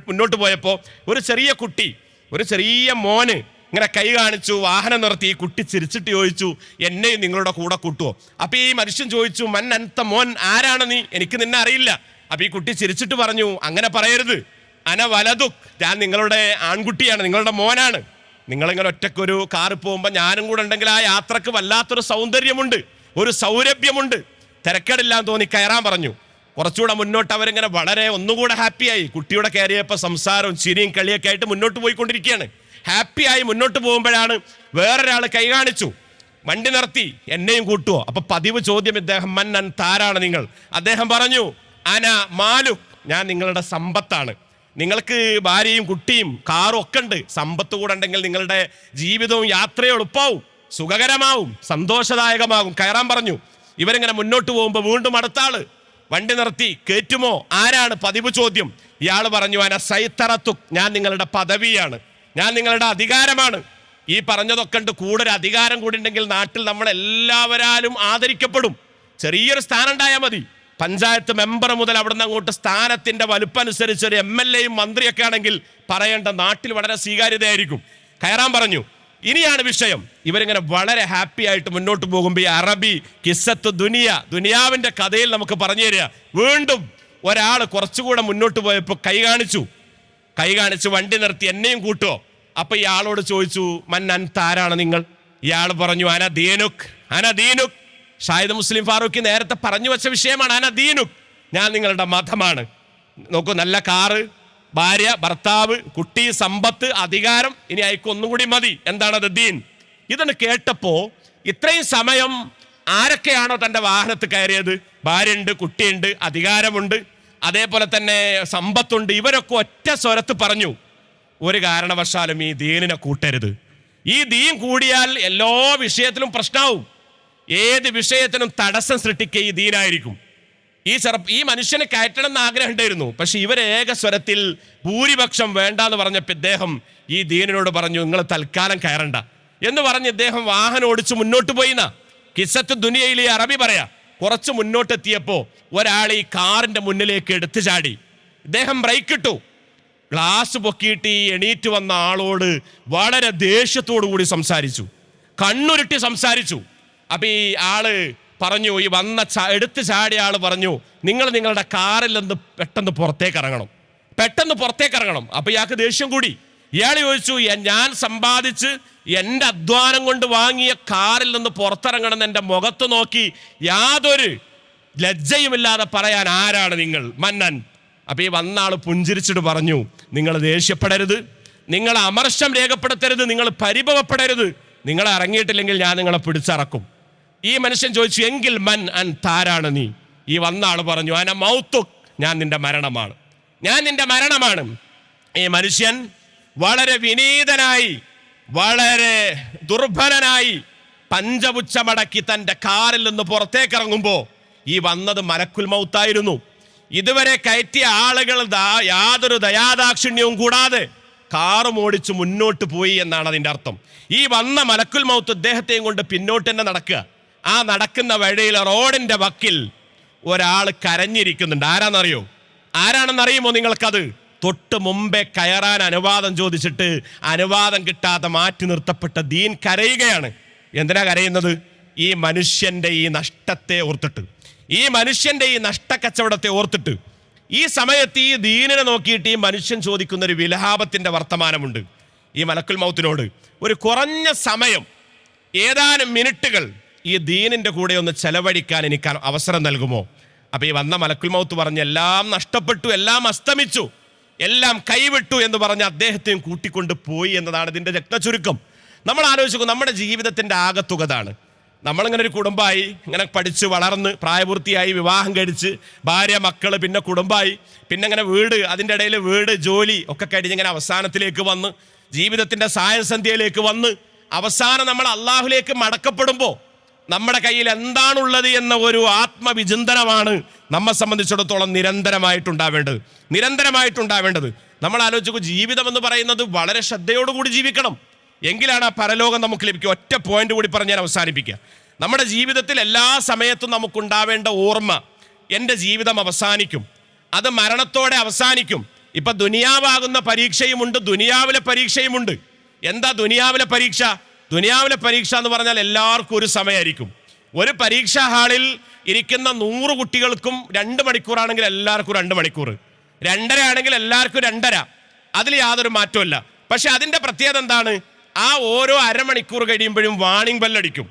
മുന്നോട്ട് പോയപ്പോൾ ഒരു ചെറിയ കുട്ടി, ഒരു ചെറിയ മോന് ഇങ്ങനെ കൈ കാണിച്ചു, വാഹനം നിർത്തി. ഈ കുട്ടി ചിരിച്ചിട്ട് ചോദിച്ചു, എന്നെയും നിങ്ങളുടെ കൂടെ കൂട്ടുവോ? അപ്പം ഈ മനുഷ്യൻ ചോദിച്ചു, മൻ അൻത, മോൻ ആരാണ് നീ? എനിക്ക് നിന്നെ അറിയില്ല. അപ്പം ഈ കുട്ടി ചിരിച്ചിട്ട് പറഞ്ഞു, അങ്ങനെ പറയരുത്, അന വലതുക്, ഞാൻ നിങ്ങളുടെ ആൺകുട്ടിയാണ്, നിങ്ങളുടെ മോനാണ്. നിങ്ങളിങ്ങനെ ഒറ്റക്കൊരു കാറ് പോകുമ്പോൾ ഞാനും കൂടെ ഉണ്ടെങ്കിൽ ആ യാത്രക്ക് വല്ലാത്തൊരു സൗന്ദര്യമുണ്ട്, ഒരു സൗരഭ്യമുണ്ട്. തിരക്കേടില്ലാന്ന് തോന്നി കയറാൻ പറഞ്ഞു. കുറച്ചുകൂടെ മുന്നോട്ട് അവരിങ്ങനെ വളരെ ഒന്നുകൂടെ ഹാപ്പിയായി. കുട്ടിയുടെ കയറിയപ്പോൾ സംസാരവും ചിരിയും കളിയൊക്കെ ആയിട്ട് മുന്നോട്ട് പോയിക്കൊണ്ടിരിക്കുകയാണ്. ഹാപ്പിയായി മുന്നോട്ട് പോകുമ്പോഴാണ് വേറൊരാൾ കൈ കാണിച്ചു, വണ്ടി നിർത്തി, എന്നെയും കൂട്ടുവോ? അപ്പൊ പതിവ് ചോദ്യം ഇദ്ദേഹം, മൻ അൻത, ആരാണ് നിങ്ങൾ? അദ്ദേഹം പറഞ്ഞു, അന മാലു, ഞാൻ നിങ്ങളുടെ സമ്പത്താണ്. നിങ്ങൾക്ക് ഭാര്യയും കുട്ടിയും കാറും ഒക്കെ ഉണ്ട്, സമ്പത്ത് കൂടെ ഉണ്ടെങ്കിൽ നിങ്ങളുടെ ജീവിതവും യാത്രയും എളുപ്പമാവും, സുഖകരമാവും, സന്തോഷദായകമാകും. കയറാൻ പറഞ്ഞു. ഇവരിങ്ങനെ മുന്നോട്ട് പോകുമ്പോൾ വീണ്ടും അടുത്ത ആള് വണ്ടി നിർത്തി, കയറ്റുമോ? ആരാണ്? പതിവ് ചോദ്യം. ഇയാൾ പറഞ്ഞു, അന സൈത്തറത്തു, ഞാൻ നിങ്ങളുടെ പദവിയാണ്, ഞാൻ നിങ്ങളുടെ അധികാരമാണ്. ഈ പറഞ്ഞതൊക്കെ ഉണ്ട്. കൂടെ ഒരു അധികാരം കൂടി ഉണ്ടെങ്കിൽ നാട്ടിൽ നമ്മളെല്ലാവരാലും ആദരിക്കപ്പെടും. ചെറിയൊരു സ്ഥാനം ഉണ്ടായാൽ മതി. പഞ്ചായത്ത് മെമ്പർ മുതൽ അവിടുന്ന് അങ്ങോട്ട് സ്ഥാനത്തിന്റെ വലുപ്പം അനുസരിച്ച് ഒരു MLA യും മന്ത്രിയൊക്കെ ആണെങ്കിൽ പറയേണ്ട, നാട്ടിൽ വളരെ സ്വീകാര്യതയായിരിക്കും. കയറാൻ പറഞ്ഞു. ഇനിയാണ് വിഷയം. ഇവരിങ്ങനെ വളരെ ഹാപ്പി ആയിട്ട് മുന്നോട്ട് പോകുമ്പോൾ ഈ അറബി കിസ്സത്ത് ദുനിയാവിന്റെ കഥയിൽ നമുക്ക് പറഞ്ഞു തരിക, വീണ്ടും ഒരാൾ കുറച്ചുകൂടെ മുന്നോട്ട് പോയപ്പോൾ കൈ കാണിച്ചു വണ്ടി നിർത്തി, എന്നെയും കൂട്ടുവോ? അപ്പൊ ഇയാളോട് ചോദിച്ചു, മൻ അൻത, ആരാണ് നിങ്ങൾ? ഇയാൾ പറഞ്ഞു, അന ദീനുക്. ഷാഹിദ് മുസ്ലിം ഫാറൂഖി നേരത്തെ പറഞ്ഞു വെച്ച വിഷയമാണ്. അന ദീനുക്, ഞാൻ നിങ്ങളുടെ മതമാണ്. നോക്കൂ, നല്ല കാറ്, ഭാര്യ, ഭർത്താവ്, കുട്ടി, സമ്പത്ത്, അധികാരം, ഇനി അയക്ക് ഒന്നും കൂടി മതി. എന്താണത്? ദീൻ. ഇതൊന്ന് കേട്ടപ്പോ ഇത്രയും സമയം ആരൊക്കെയാണോ തൻ്റെ വാഹനത്തിൽ കയറിയത്, ഭാര്യയുണ്ട്, കുട്ടിയുണ്ട്, അധികാരമുണ്ട്, അതേപോലെ തന്നെ സമ്പത്തുണ്ട്, ഇവരൊക്കെ ഒറ്റ സ്വരത്ത് പറഞ്ഞു, ഒരു കാരണവശാലും ഈ ദീനിനെ കൂട്ടരുത്. ഈ ദീൻ കൂടിയാൽ എല്ലാ വിഷയത്തിലും പ്രശ്നമാവും. ഏത് വിഷയത്തിനും തടസ്സം സൃഷ്ടിക്കുക ഈ ദീനായിരിക്കും. ഈ മനുഷ്യനെ കയറ്റണം എന്ന് ആഗ്രഹം ഉണ്ടായിരുന്നു. പക്ഷെ ഇവരെ ഏക സ്വരത്തിൽ ഭൂരിപക്ഷം വേണ്ടാന്ന് പറഞ്ഞപ്പോൾ ഇദ്ദേഹം ഈ ദീനിനോട് പറഞ്ഞു, നിങ്ങൾ തൽക്കാലം കയറണ്ട എന്ന് പറഞ്ഞ് ഇദ്ദേഹം വാഹനം ഓടിച്ച് മുന്നോട്ട് പോയിന്ന കിസ്സത്ത് ദുനിയയിൽ ഈ അറബി പറയാ. കുറച്ച് മുന്നോട്ടെത്തിയപ്പോൾ ഒരാൾ ഈ കാറിന്റെ മുന്നിലേക്ക് എടുത്തു ചാടി. ഇദ്ദേഹം ബ്രേക്ക് ഇട്ടു. ഗ്ലാസ് പൊക്കിയിട്ട് ഈ എണീറ്റ് വന്ന ആളോട് വളരെ ദേഷ്യത്തോടു കൂടി സംസാരിച്ചു, കണ്ണുരുട്ടി സംസാരിച്ചു. അപ്പൊ ഈ ആള് പറഞ്ഞു, ഈ എടുത്ത് ചാടിയ ആള് പറഞ്ഞു, നിങ്ങൾ നിങ്ങളുടെ കാറിൽ നിന്ന് പെട്ടെന്ന് പുറത്തേക്ക് ഇറങ്ങണം. അപ്പൊ ഇയാൾക്ക് ദേഷ്യം കൂടി. ഇയാൾ ചോദിച്ചു, ഞാൻ സമ്പാദിച്ച് എൻ്റെ അധ്വാനം കൊണ്ട് വാങ്ങിയ കാറിൽ നിന്ന് പുറത്തിറങ്ങണം എന്ന് എൻ്റെ മുഖത്ത് നോക്കി യാതൊരു ലജ്ജയുമില്ലാതെ പറയാൻ ആരാണ് നിങ്ങൾ? മന്നൻ. അപ്പൊ ഈ വന്ന ആള് പുഞ്ചിരിച്ചിട്ട് പറഞ്ഞു, നിങ്ങൾ ദേഷ്യപ്പെടരുത്, നിങ്ങൾ അമർഷം രേഖപ്പെടുത്തരുത്, നിങ്ങൾ പരിഭവപ്പെടരുത്, നിങ്ങൾ ഇറങ്ങിയിട്ടില്ലെങ്കിൽ ഞാൻ നിങ്ങളെ പിടിച്ചിറക്കും. ഈ മനുഷ്യൻ ചോദിച്ചു, എങ്കിൽ മൻ അൻത, ആരാണ് നീ? ഈ വന്ന ആള് പറഞ്ഞു, അന മൗതുക്, ഞാൻ നിന്റെ മരണമാണ്. ഈ മനുഷ്യൻ വളരെ വിനീതനായി, വളരെ ദുർബലനായി പഞ്ചപുച്ഛമടക്കി തൻ്റെ കാറിൽ നിന്ന് പുറത്തേക്ക് ഇറങ്ങുമ്പോൾ ഈ വന്നത് മലക്കുൽ മൗത്തായിരുന്നു. ഇതുവരെ കയറ്റിയ ആളുകൾ യാതൊരു ദയാദാക്ഷിണ്യവും കൂടാതെ കാറും ഓടിച്ച് മുന്നോട്ട് പോയി എന്നാണ് അതിൻ്റെ അർത്ഥം. ഈ വന്ന മലക്കുൽ മൗത്ത് ഇദ്ദേഹത്തെയും കൊണ്ട് പിന്നോട്ട് തന്നെ നടക്കുക. ആ നടക്കുന്ന വഴിയിൽ റോഡിന്റെ വക്കിൽ ഒരാൾ കരഞ്ഞിരിക്കുന്നുണ്ട്. ആരാണെന്നറിയുമോ നിങ്ങൾക്കത്? തൊട്ട് മുമ്പേ കയറാൻ അനുവാദം ചോദിച്ചിട്ട് അനുവാദം കിട്ടാതെ മാറ്റി നിർത്തപ്പെട്ട ദീൻ കരയുകയാണ്. എന്തിനാ കരയുന്നത്? ഈ മനുഷ്യന്റെ ഈ നഷ്ടത്തെ ഓർത്തിട്ട്, ഈ മനുഷ്യന്റെ ഈ നഷ്ടക്കച്ചവടത്തെ ഓർത്തിട്ട്. ഈ സമയത്ത് ഈ ദീനിനെ നോക്കിയിട്ട് ഈ മനുഷ്യൻ ചോദിക്കുന്ന ഒരു വിലഹാപത്തിന്റെ വർത്തമാനമുണ്ട്. ഈ മലക്കുൽ മൗത്തിനോട് ഒരു കുറഞ്ഞ സമയം, ഏതാനും മിനിറ്റുകൾ ഈ ദീനിന്റെ കൂടെ ഒന്ന് ചെലവഴിക്കാൻ എനിക്ക് അവസരം നൽകുമോ? അപ്പൊ ഈ വന്ന മലക്കുൽ മൗത്ത് പറഞ്ഞ്, എല്ലാം നഷ്ടപ്പെട്ടു, എല്ലാം അസ്തമിച്ചു, എല്ലാം കൈവിട്ടു എന്ന് പറഞ്ഞ് അദ്ദേഹത്തെയും കൂട്ടിക്കൊണ്ട് പോയി എന്നതാണ് ഇതിന്റെ രക്തചുരുക്കം. നമ്മൾ ആലോചിക്കും, നമ്മുടെ ജീവിതത്തിന്റെ ആകത്തുകതാണ്. നമ്മളിങ്ങനെ ഒരു കുടുംബമായി, ഇങ്ങനെ പഠിച്ച് വളർന്ന് പ്രായപൂർത്തിയായി വിവാഹം കഴിച്ച് ഭാര്യ, മക്കള്, പിന്നെ കുടുംബമായി, പിന്നെ ഇങ്ങനെ വീട്, അതിൻ്റെ ഇടയിൽ വീട്, ജോലി ഒക്കെ കഴിഞ്ഞ് ഇങ്ങനെ അവസാനത്തിലേക്ക് വന്ന് ജീവിതത്തിന്റെ സായസന്ധ്യയിലേക്ക് വന്ന് അവസാനം നമ്മൾ അള്ളാഹുലേക്ക് മടക്കപ്പെടുമ്പോൾ നമ്മുടെ കയ്യിൽ എന്താണുള്ളത് എന്ന ഒരു ആത്മവിചിന്തനമാണ് നമ്മെ സംബന്ധിച്ചിടത്തോളം നിരന്തരമായിട്ടുണ്ടാവേണ്ടത്. നമ്മൾ ആലോചിക്കും, ജീവിതം എന്ന് പറയുന്നത് വളരെ ശ്രദ്ധയോടുകൂടി ജീവിക്കണം, എങ്കിലാണ് ആ പരലോകം നമുക്ക് ലഭിക്കുക. ഒറ്റ പോയിന്റ് കൂടി പറഞ്ഞ് ഞാൻ അവസാനിപ്പിക്കുക. നമ്മുടെ ജീവിതത്തിൽ എല്ലാ സമയത്തും നമുക്കുണ്ടാവേണ്ട ഓർമ്മ, എൻ്റെ ജീവിതം അവസാനിക്കും, അത് മരണത്തോടെ അവസാനിക്കും. ഇപ്പൊ ദുനിയാവാകുന്ന പരീക്ഷയുമുണ്ട്, ദുനിയാവിലെ പരീക്ഷയുമുണ്ട്. എന്താ ദുനിയാവിലെ പരീക്ഷ? ദുനിയാവിലെ പരീക്ഷ എന്ന് പറഞ്ഞാൽ എല്ലാവർക്കും ഒരു സമയമായിരിക്കും. ഒരു പരീക്ഷാ ഹാളിൽ ഇരിക്കുന്ന 100 കുട്ടികൾക്കും 2 മണിക്കൂറാണെങ്കിൽ എല്ലാവർക്കും 2 മണിക്കൂർ, 2:30 ആണെങ്കിൽ എല്ലാവർക്കും 2:30. അതിൽ യാതൊരു മാറ്റമില്ല. പക്ഷെ അതിൻ്റെ പ്രത്യേകത എന്താണ്? ആ ഓരോ അരമണിക്കൂർ കഴിയുമ്പോഴും വാണിംഗ് ബെല്ലടിക്കും.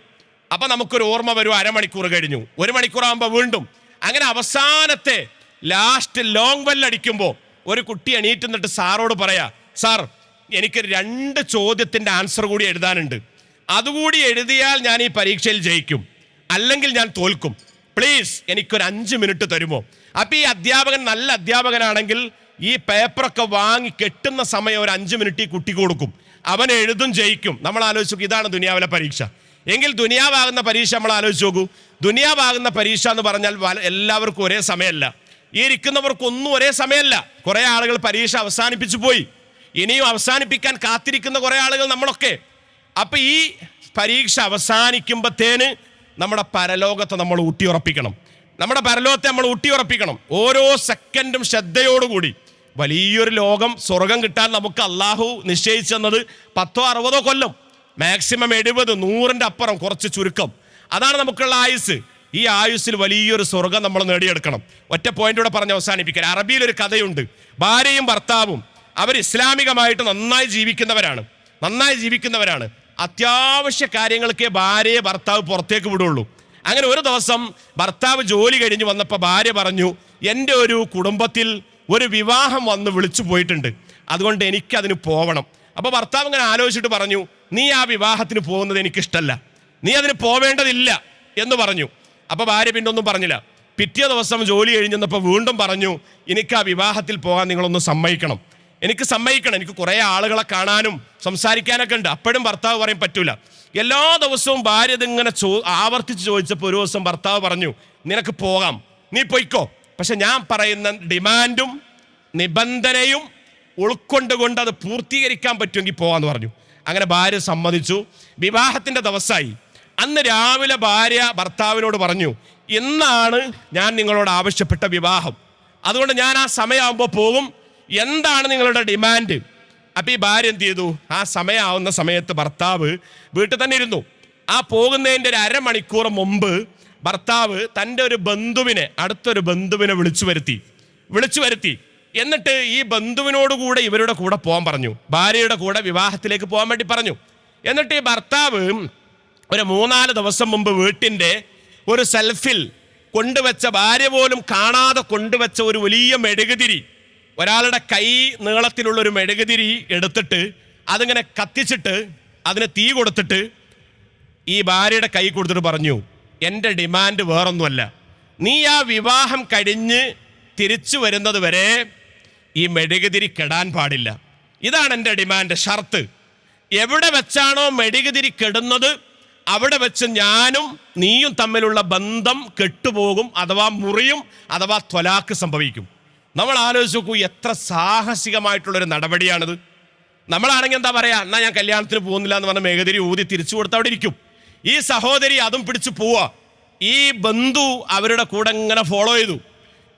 അപ്പൊ നമുക്കൊരു ഓർമ്മ വരും, അരമണിക്കൂർ കഴിഞ്ഞു, 1 മണിക്കൂറാകുമ്പോൾ വീണ്ടും. അങ്ങനെ അവസാനത്തെ ലാസ്റ്റ് ലോങ് ബെല്ലടിക്കുമ്പോൾ ഒരു കുട്ടി എണീറ്റ് നിന്നിട്ട് സാറോട് പറയാ, സാർ എനിക്ക് 2 ചോദ്യത്തിൻ്റെ ആൻസർ കൂടി എഴുതാനുണ്ട്. അതുകൂടി എഴുതിയാൽ ഞാൻ ഈ പരീക്ഷയിൽ ജയിക്കും, അല്ലെങ്കിൽ ഞാൻ തോൽക്കും. പ്ലീസ് എനിക്കൊരു 5 മിനിറ്റ് തരുമോ? അപ്പം ഈ അധ്യാപകൻ നല്ല അധ്യാപകനാണെങ്കിൽ ഈ പേപ്പറൊക്കെ വാങ്ങി കെട്ടുന്ന സമയം ഒരു 5 മിനിറ്റ് ഈ കുട്ടിക്ക് കൊടുക്കും. അവൻ എഴുതും, ജയിക്കും. നമ്മൾ ആലോചിച്ച് നോക്കും, ഇതാണ് ദുനിയാവിലെ പരീക്ഷ. എങ്കിൽ ദുനിയാവാകുന്ന പരീക്ഷ നമ്മൾ ആലോചിച്ച് നോക്കൂ. ദുനിയാവാകുന്ന പരീക്ഷ എന്ന് പറഞ്ഞാൽ എല്ലാവർക്കും ഒരേ സമയമല്ല. ഈ ഇരിക്കുന്നവർക്കൊന്നും ഒരേ സമയമല്ല. കുറേ ആളുകൾ പരീക്ഷ അവസാനിപ്പിച്ചു പോയി, ഇനിയും അവസാനിപ്പിക്കാൻ കാത്തിരിക്കുന്ന കുറേ ആളുകൾ നമ്മളൊക്കെ. അപ്പം ഈ പരീക്ഷ അവസാനിക്കുമ്പോഴത്തേന് നമ്മുടെ പരലോകത്തെ നമ്മൾ ഊട്ടിയുറപ്പിക്കണം. നമ്മുടെ പരലോകത്തെ നമ്മൾ ഊട്ടിയുറപ്പിക്കണം. ഓരോ സെക്കൻഡും ശ്രദ്ധയോടുകൂടി. വലിയൊരു ലോകം, സ്വർഗം കിട്ടാൻ നമുക്ക് അള്ളാഹു നിശ്ചയിച്ചെന്നത് 10-60 കൊല്ലം, മാക്സിമം 70, 100ൻ്റെ അപ്പുറം, കുറച്ച് ചുരുക്കം. അതാണ് നമുക്കുള്ള ആയുസ്. ഈ ആയുസ്സിൽ വലിയൊരു സ്വർഗം നമ്മൾ നേടിയെടുക്കണം. ഒറ്റ പോയിന്റൂടെ പറഞ്ഞ് അവസാനിപ്പിക്കാൻ. അറബിയിലൊരു കഥയുണ്ട്. ഭാര്യയും ഭർത്താവും അവർ ഇസ്ലാമികമായിട്ട് നന്നായി ജീവിക്കുന്നവരാണ്. അത്യാവശ്യ കാര്യങ്ങൾക്കേ ഭാര്യയെ ഭർത്താവ് പുറത്തേക്ക് വിടുള്ളൂ. അങ്ങനെ ഒരു ദിവസം ഭർത്താവ് ജോലി കഴിഞ്ഞ് വന്നപ്പോൾ ഭാര്യ പറഞ്ഞു, എൻ്റെ ഒരു കുടുംബത്തിൽ ഒരു വിവാഹം വന്ന് വിളിച്ചു പോയിട്ടുണ്ട്, അതുകൊണ്ട് എനിക്കതിന് പോകണം. അപ്പോൾ ഭർത്താവ് ഇങ്ങനെ ആലോചിച്ചിട്ട് പറഞ്ഞു, നീ ആ വിവാഹത്തിന് പോകുന്നത് എനിക്കിഷ്ടമല്ല, നീ അതിന് പോവേണ്ടതില്ല എന്ന് പറഞ്ഞു. അപ്പോൾ ഭാര്യ പിന്നൊന്നും പറഞ്ഞില്ല. പിറ്റേ ദിവസം ജോലി കഴിഞ്ഞപ്പോൾ വീണ്ടും പറഞ്ഞു, എനിക്ക് ആ വിവാഹത്തിൽ പോകാൻ നിങ്ങളൊന്ന് സമ്മതിക്കണം, എനിക്ക് കുറേ ആളുകളെ കാണാനും സംസാരിക്കാനൊക്കെ ഉണ്ട്. അപ്പോഴും ഭർത്താവ് പറയും പറ്റൂല. എല്ലാ ദിവസവും ഭാര്യ ഇതിങ്ങനെ ആവർത്തിച്ച് ചോദിച്ചപ്പോൾ ഒരു ദിവസം ഭർത്താവ് പറഞ്ഞു, നിനക്ക് പോകാം, നീ പൊയ്ക്കോ, പക്ഷെ ഞാൻ പറയുന്ന ഡിമാൻഡും നിബന്ധനയും ഉൾക്കൊണ്ടുകൊണ്ട് അത് പൂർത്തീകരിക്കാൻ പറ്റുമെങ്കിൽ പോകാമെന്ന് പറഞ്ഞു. അങ്ങനെ ഭാര്യ സമ്മതിച്ചു. വിവാഹത്തിൻ്റെ ദിവസമായി. അന്ന് രാവിലെ ഭാര്യ ഭർത്താവിനോട് പറഞ്ഞു, ഇന്നാണ് ഞാൻ നിങ്ങളോട് ആവശ്യപ്പെട്ട വിവാഹം, അതുകൊണ്ട് ഞാൻ ആ സമയമാകുമ്പോൾ പോകും, എന്താണ് നിങ്ങളുടെ ഡിമാൻഡ്? അപ്പം ഈ ഭാര്യ എന്ത് ചെയ്തു? ആ സമയമാവുന്ന സമയത്ത് ഭർത്താവ് വീട്ടിൽ തന്നെ ഇരുന്നു. ആ പോകുന്നതിൻ്റെ ഒരു അരമണിക്കൂർ മുമ്പ് ഭർത്താവ് തൻ്റെ ഒരു ബന്ധുവിനെ, അടുത്തൊരു ബന്ധുവിനെ വിളിച്ചു വരുത്തി. എന്നിട്ട് ഈ ബന്ധുവിനോടുകൂടെ ഇവരുടെ കൂടെ പോകാൻ പറഞ്ഞു. ഭാര്യയുടെ കൂടെ വിവാഹത്തിലേക്ക് പോകാൻ വേണ്ടി പറഞ്ഞു. എന്നിട്ട് ഈ ഭർത്താവ് ഒരു 3-4 ദിവസം മുമ്പ് വീട്ടിൻ്റെ ഒരു സെൽഫിൽ കൊണ്ടുവച്ച, ഭാര്യ പോലും കാണാതെ കൊണ്ടുവച്ച ഒരു വലിയ മെഴുകുതിരി, ഒരാളുടെ കൈ നീളത്തിലുള്ളൊരു മെഴുകുതിരി എടുത്തിട്ട് അതിങ്ങനെ കത്തിച്ചിട്ട് അതിന് തീ കൊടുത്തിട്ട് ഈ ഭാര്യയുടെ കൈ കൊടുത്തിട്ട് പറഞ്ഞു, എൻ്റെ ഡിമാൻഡ് വേറൊന്നുമല്ല, നീ ആ വിവാഹം കഴിഞ്ഞ് തിരിച്ചു വരുന്നത് വരെ ഈ മെഴുകുതിരി കെടാൻ പാടില്ല. ഇതാണ് എൻ്റെ ഡിമാൻഡ്, ഷർത്ത്. എവിടെ വെച്ചാണോ മെഴുകുതിരി കെടുന്നത് അവിടെ വെച്ച് ഞാനും നീയും തമ്മിലുള്ള ബന്ധം കെട്ടുപോകും, അഥവാ മുറിയും, അഥവാ ത്വലാക്ക് സംഭവിക്കും. നമ്മൾ ആലോചിച്ച് നോക്കൂ, എത്ര സാഹസികമായിട്ടുള്ളൊരു നടപടിയാണിത്. നമ്മളാണെങ്കിൽ എന്താ പറയുക, എന്നാൽ ഞാൻ കല്യാണത്തിന് പോകുന്നില്ല എന്ന് പറഞ്ഞ മെഴുകുതിരി ഊതി തിരിച്ചു കൊടുത്ത് അവിടെ ഇരിക്കും. ഈ സഹോദരി അതും പിടിച്ച് പോവുക. ഈ ബന്ധു അവരുടെ കൂടെ ഇങ്ങനെ ഫോളോ ചെയ്തു.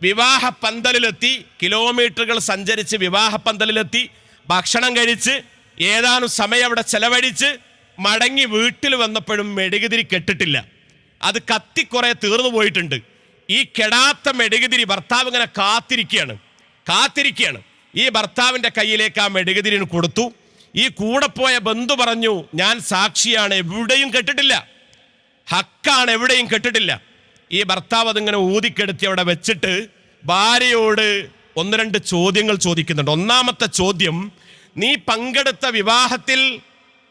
വിവാഹ പന്തലിലെത്തി, കിലോമീറ്ററുകൾ സഞ്ചരിച്ച് വിവാഹ പന്തലിലെത്തി, ഭക്ഷണം കഴിച്ച് ഏതാനും സമയം അവിടെ ചെലവഴിച്ച് മടങ്ങി വീട്ടിൽ വന്നപ്പോഴും മെഴുകുതിരി കെട്ടിട്ടില്ല. അത് കത്തി കുറെ തീർന്നു പോയിട്ടുണ്ട്. ഈ കെടാത്ത മെഴുകുതിരി ഭർത്താവ് ഇങ്ങനെ കാത്തിരിക്കുകയാണ്. ഈ ഭർത്താവിൻ്റെ കയ്യിലേക്ക് ആ മെഴുകുതിരി കൊടുത്തു. ഈ കൂടെ പോയ ബന്ധു പറഞ്ഞു, ഞാൻ സാക്ഷിയാണ്, എവിടെയും കെട്ടിട്ടില്ല, ഹക്കാണ്, എവിടെയും കെട്ടിട്ടില്ല. ഈ ഭർത്താവ് അതിങ്ങനെ ഊതിക്കെടുത്തി അവിടെ വെച്ചിട്ട് ഭാര്യയോട് 1-2 ചോദ്യങ്ങൾ ചോദിക്കുന്നുണ്ട്. ഒന്നാമത്തെ ചോദ്യം, നീ പങ്കെടുത്ത വിവാഹത്തിൽ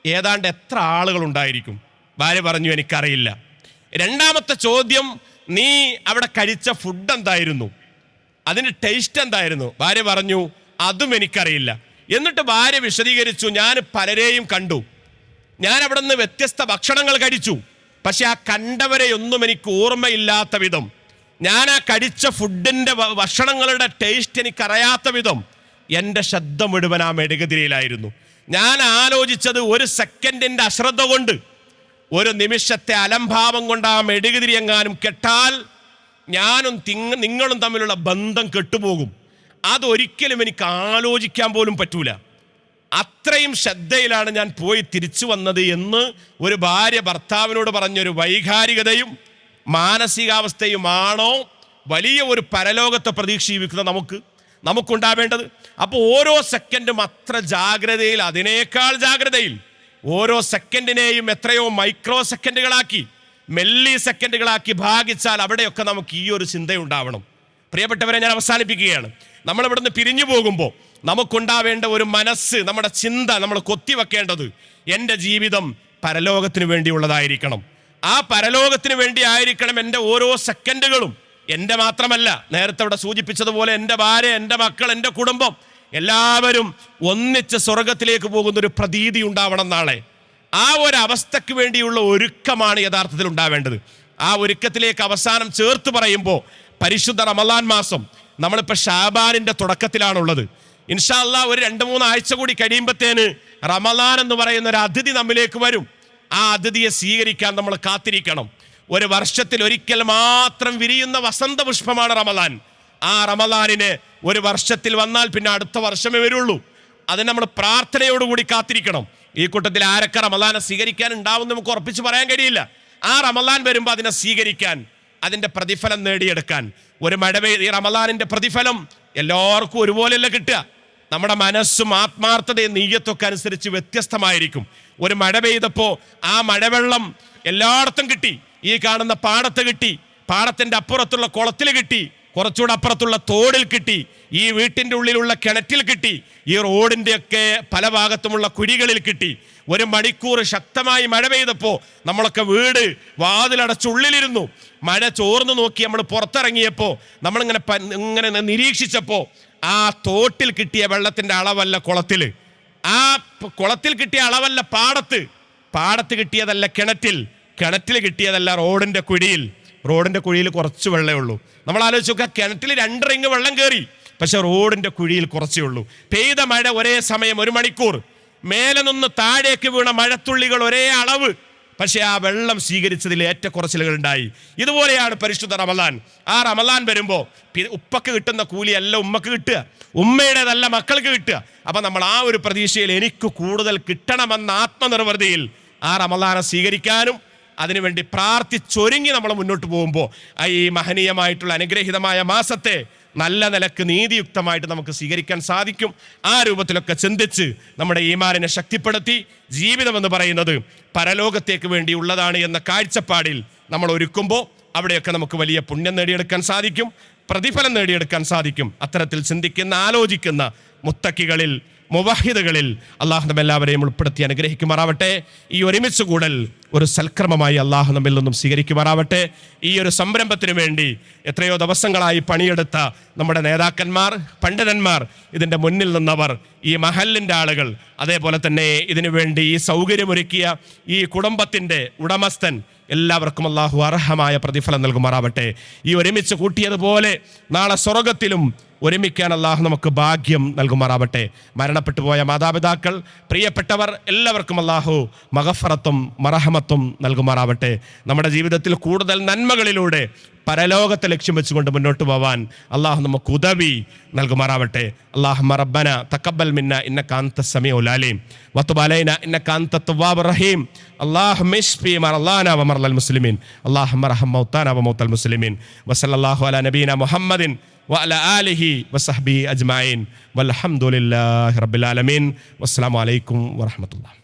ഏതാണ്ട് എത്ര ആളുകൾ ഉണ്ടായിരിക്കും? ഭാര്യ പറഞ്ഞു, എനിക്കറിയില്ല. രണ്ടാമത്തെ ചോദ്യം, നീ അവിടെ കഴിച്ച ഫുഡ് എന്തായിരുന്നു, അതിന് ടേസ്റ്റ് എന്തായിരുന്നു? ഭാര്യ പറഞ്ഞു, അതും എനിക്കറിയില്ല. എന്നിട്ട് ഭാര്യ വിശദീകരിച്ചു, ഞാൻ പലരെയും കണ്ടു, ഞാൻ അവിടെ നിന്ന് വ്യത്യസ്ത ഭക്ഷണങ്ങൾ കഴിച്ചു, പക്ഷെ ആ കണ്ടവരെ ഒന്നും എനിക്ക് ഓർമ്മയില്ലാത്ത വിധം, ഞാൻ ആ കഴിച്ച ഫുഡിൻ്റെ ഭക്ഷണങ്ങളുടെ ടേസ്റ്റ് എനിക്കറിയാത്ത വിധം എൻ്റെ ശ്രദ്ധ മുഴുവൻ ആ മെഴുകുതിരിയിലായിരുന്നു. ഞാൻ ആലോചിച്ചത്, ഒരു സെക്കൻഡിൻ്റെ അശ്രദ്ധ കൊണ്ട്, ഒരു നിമിഷത്തെ അലംഭാവം കൊണ്ട് ആ മെഴുകുതിരി എങ്ങാനും കെട്ടാൽ ഞാനും നിങ്ങളും തമ്മിലുള്ള ബന്ധം കെട്ടുപോകും. അതൊരിക്കലും എനിക്ക് ആലോചിക്കാൻ പോലും പറ്റൂല. അത്രയും ശ്രദ്ധയിലാണ് ഞാൻ പോയി തിരിച്ചു വന്നത് എന്ന് ഒരു ഭാര്യ ഭർത്താവിനോട് പറഞ്ഞൊരു വൈകാരികതയും മാനസികാവസ്ഥയുമാണോ വലിയ ഒരു പരലോകത്തെ പ്രതീക്ഷ ജീവിക്കുന്ന നമുക്കുണ്ടാവേണ്ടത്? അപ്പോൾ ഓരോ സെക്കൻഡും അത്ര ജാഗ്രതയിൽ, അതിനേക്കാൾ ജാഗ്രതയിൽ ഓരോ സെക്കൻഡിനെയും എത്രയോ മൈക്രോ സെക്കൻഡുകളാക്കി, മെല്ലി സെക്കൻഡുകളാക്കി ഭാഗിച്ചാൽ അവിടെയൊക്കെ നമുക്ക് ഈ ഒരു ചിന്തയുണ്ടാവണം. പ്രിയപ്പെട്ടവരെ, ഞാൻ അവസാനിപ്പിക്കുകയാണ്. നമ്മളിവിടുന്ന് പിരിഞ്ഞു പോകുമ്പോൾ നമുക്കുണ്ടാവേണ്ട ഒരു മനസ്സ്, നമ്മുടെ ചിന്ത നമ്മൾ കൊത്തിവെക്കേണ്ടത് എൻ്റെ ജീവിതം പരലോകത്തിന് വേണ്ടിയുള്ളതായിരിക്കണം. ആ പരലോകത്തിന് വേണ്ടി ആയിരിക്കണം എൻ്റെ ഓരോ സെക്കൻഡുകളും. എൻ്റെ മാത്രമല്ല, നേരത്തെ ഇവിടെ സൂചിപ്പിച്ചതുപോലെ എൻ്റെ ഭാര്യ, എൻ്റെ മക്കൾ, എൻ്റെ കുടുംബം എല്ലാവരും ഒന്നിച്ച് സ്വർഗത്തിലേക്ക് പോകുന്നൊരു പ്രതീതി ഉണ്ടാവണം നാളെ. ആ ഒരു അവസ്ഥയ്ക്ക് വേണ്ടിയുള്ള ഒരുക്കമാണ് യഥാർത്ഥത്തിൽ ഉണ്ടാവേണ്ടത്. ആ ഒരുക്കത്തിലേക്ക് അവസാനം ചേർത്ത് പറയുമ്പോൾ പരിശുദ്ധ റമളാൻ മാസം, നമ്മളിപ്പോൾ ഷാബാനിൻ്റെ തുടക്കത്തിലാണുള്ളത്. ഇൻഷാ അല്ലാഹ് ഒരു 2-3 ആഴ്ച കൂടി കഴിയുമ്പോഴത്തേന് റമളാൻ എന്ന് പറയുന്ന ഒരു അതിഥി നമ്മിലേക്ക് വരും. ആ അതിഥിയെ സ്വീകരിക്കാൻ നമ്മൾ കാത്തിരിക്കണം. ഒരു വർഷത്തിൽ ഒരിക്കൽ മാത്രം വിരിയുന്ന വസന്ത പുഷ്പമാണ് റമളാൻ. ആ റമളാനിന് ഒരു വർഷത്തിൽ വന്നാൽ പിന്നെ അടുത്ത വർഷമേ വരുള്ളൂ. അതിന് നമ്മൾ പ്രാർത്ഥനയോടുകൂടി കാത്തിരിക്കണം. ഈ കൂട്ടത്തിൽ ആരൊക്കെ റമളാനെ സ്വീകരിക്കാൻ ഉണ്ടാവും നമുക്ക് ഉറപ്പിച്ച് പറയാൻ കഴിയില്ല. ആ റമളാൻ വരുമ്പോൾ അതിനെ സ്വീകരിക്കാൻ, അതിൻ്റെ പ്രതിഫലം നേടിയെടുക്കാൻ ഒരു ഈ റമളാനിൻ്റെ പ്രതിഫലം എല്ലാവർക്കും ഒരുപോലെയല്ല കിട്ടുക. നമ്മുടെ മനസ്സും ആത്മാർത്ഥതയും നീയത്തൊക്കെ അനുസരിച്ച് വ്യത്യസ്തമായിരിക്കും. ഒരു മഴ പെയ്തപ്പോൾ ആ മഴവെള്ളം എല്ലായിടത്തും കിട്ടി. ഈ കാണുന്ന പാടത്ത് കിട്ടി, പാടത്തിൻ്റെ അപ്പുറത്തുള്ള കുളത്തിൽ കിട്ടി, കുറച്ചുകൂടെ അപ്പുറത്തുള്ള തോടിൽ കിട്ടി, ഈ വീട്ടിൻ്റെ ഉള്ളിലുള്ള കിണറ്റിൽ കിട്ടി, ഈ റോഡിൻ്റെയൊക്കെ പല ഭാഗത്തുമുള്ള കുഴികളിൽ കിട്ടി. 1 മണിക്കൂർ ശക്തമായി മഴ പെയ്തപ്പോൾ നമ്മളൊക്കെ വീട് വാതിലടച്ചുള്ളിലിരുന്നു. മഴ ചോർന്ന് നോക്കി നമ്മൾ പുറത്തിറങ്ങിയപ്പോൾ നമ്മളിങ്ങനെ നിരീക്ഷിച്ചപ്പോൾ ആ തോട്ടിൽ കിട്ടിയ വെള്ളത്തിൻ്റെ അളവല്ല കുളത്തിൽ, ആ കുളത്തിൽ കിട്ടിയ അളവല്ല പാടത്ത് കിട്ടിയതല്ല കിണറ്റിൽ കിട്ടിയതല്ല റോഡിൻ്റെ കുഴിയിൽ കുറച്ച് വെള്ളമേ ഉള്ളൂ. നമ്മൾ ആലോചിച്ച് നോക്കുക, കിണറ്റിൽ 2 റിങ് വെള്ളം കയറി, പക്ഷെ റോഡിൻ്റെ കുഴിയിൽ കുറച്ചേ ഉള്ളൂ. പെയ്ത മഴ ഒരേ സമയം 1 മണിക്കൂർ, മേലെ നിന്ന് താഴേക്ക് വീണ മഴത്തുള്ളികൾ ഒരേ അളവ്, പക്ഷെ ആ വെള്ളം സ്വീകരിച്ചതിൽ ഏറ്റക്കുറച്ചിലുകൾ ഉണ്ടായി. ഇതുപോലെയാണ് പരിശുദ്ധ റമളാൻ. ആ റമളാൻ വരുമ്പോൾ ഉപ്പക്ക് കിട്ടുന്ന കൂലിയല്ല ഉമ്മക്ക് കിട്ടുക, ഉമ്മയുടേതല്ല മക്കൾക്ക് കിട്ടുക. അപ്പം നമ്മൾ ആ ഒരു പ്രതീക്ഷയിൽ എനിക്ക് കൂടുതൽ കിട്ടണമെന്ന ആത്മനിർവൃതിയിൽ ആ റമളാനെ സ്വീകരിക്കാനും അതിനുവേണ്ടി പ്രാർത്ഥിച്ചൊരുങ്ങി നമ്മൾ മുന്നോട്ട് പോകുമ്പോൾ ഈ മഹനീയമായിട്ടുള്ള അനുഗ്രഹീതമായ മാസത്തെ നല്ല നിലക്ക് നീതിയുക്തമായിട്ട് നമുക്ക് സ്വീകരിക്കാൻ സാധിക്കും. ആ രൂപത്തിലൊക്കെ ചിന്തിച്ച് നമ്മുടെ ഈമാനിനെ ശക്തിപ്പെടുത്തി ജീവിതം എന്ന് പറയുന്നത് പരലോകത്തേക്ക് വേണ്ടിയുള്ളതാണ് എന്ന കാഴ്ചപ്പാടിൽ നമ്മൾ ഒരുക്കുമ്പോൾ അവിടെയൊക്കെ നമുക്ക് വലിയ പുണ്യം നേടിയെടുക്കാൻ സാധിക്കും, പ്രതിഫലം നേടിയെടുക്കാൻ സാധിക്കും. അത്തരത്തിൽ ചിന്തിക്കുന്ന, ആലോചിക്കുന്ന മുത്തക്കികളിൽ, മുവഹിദുകളിൽ അള്ളാഹു നമ്മെ എല്ലാവരെയും ഉൾപ്പെടുത്തി അനുഗ്രഹിക്കുമാറാവട്ടെ. ഈ ഒരുമിച്ച് കൂടൽ ഒരു സൽക്രമമായി അള്ളാഹു നമ്മിൽ നിന്നും സ്വീകരിക്കുമാറാവട്ടെ. ഈ ഒരു സംരംഭത്തിന് വേണ്ടി എത്രയോ ദിവസങ്ങളായി പണിയെടുത്ത നമ്മുടെ നേതാക്കന്മാർ, പണ്ഡിതന്മാർ, ഇതിൻ്റെ മുന്നിൽ നിന്നവർ, ഈ മഹലിൻ്റെ ആളുകൾ, അതേപോലെ തന്നെ ഇതിനു വേണ്ടി ഈ സൗകര്യമൊരുക്കിയ ഈ കുടുംബത്തിൻ്റെ ഉടമസ്ഥൻ, എല്ലാവർക്കും അള്ളാഹു അർഹമായ പ്രതിഫലം നൽകുമാറാവട്ടെ. ഈ ഒരുമിച്ച് കൂട്ടിയതുപോലെ നാളെ സ്വർഗത്തിലും ഒരുമിക്കാൻ അള്ളാഹു നമുക്ക് ഭാഗ്യം നൽകുമാറാവട്ടെ. മരണപ്പെട്ടു പോയ മാതാപിതാക്കൾ, പ്രിയപ്പെട്ടവർ എല്ലാവർക്കും അള്ളാഹു മഗഫറത്തും മറഹമത്തും നൽകുമാറാവട്ടെ. നമ്മുടെ ജീവിതത്തിൽ കൂടുതൽ നന്മകളിലൂടെ പരലോകത്തെ ലക്ഷ്യം വെച്ചുകൊണ്ട് മുന്നോട്ട് പോവാൻ അള്ളാഹു നമുക്ക് ഉദവി നൽകുമാറാവട്ടെ. അല്ലാഹുമ്മ റബ്ബന തഖബ്ബൽ മിന്ന ഇന്നക അൻത സമീഉൽ അലീം വതുബ് അലൈനാ ഇന്നക അൻത തവ്വാബുർ റഹീം. അല്ലാഹുമ്മ ഇശ്ഫി മർളാനാ വമർളൽ മുസ്ലിമീൻ. അല്ലാഹുമ്മ റഹം മൗതാനാ വമൗതൽ മുസ്ലിമീൻ. വസല്ലല്ലാഹു അലാ നബീന മുഹമ്മദിൻ വഅലാ ആലിഹി വസഹ്ബിഹി അജ്മഈൻ വൽഹംദുലില്ലാഹി റബ്ബിൽ ആലമീൻ. വസ്സലാമു അലൈക്കും വറഹ്മത്തുള്ളാഹി.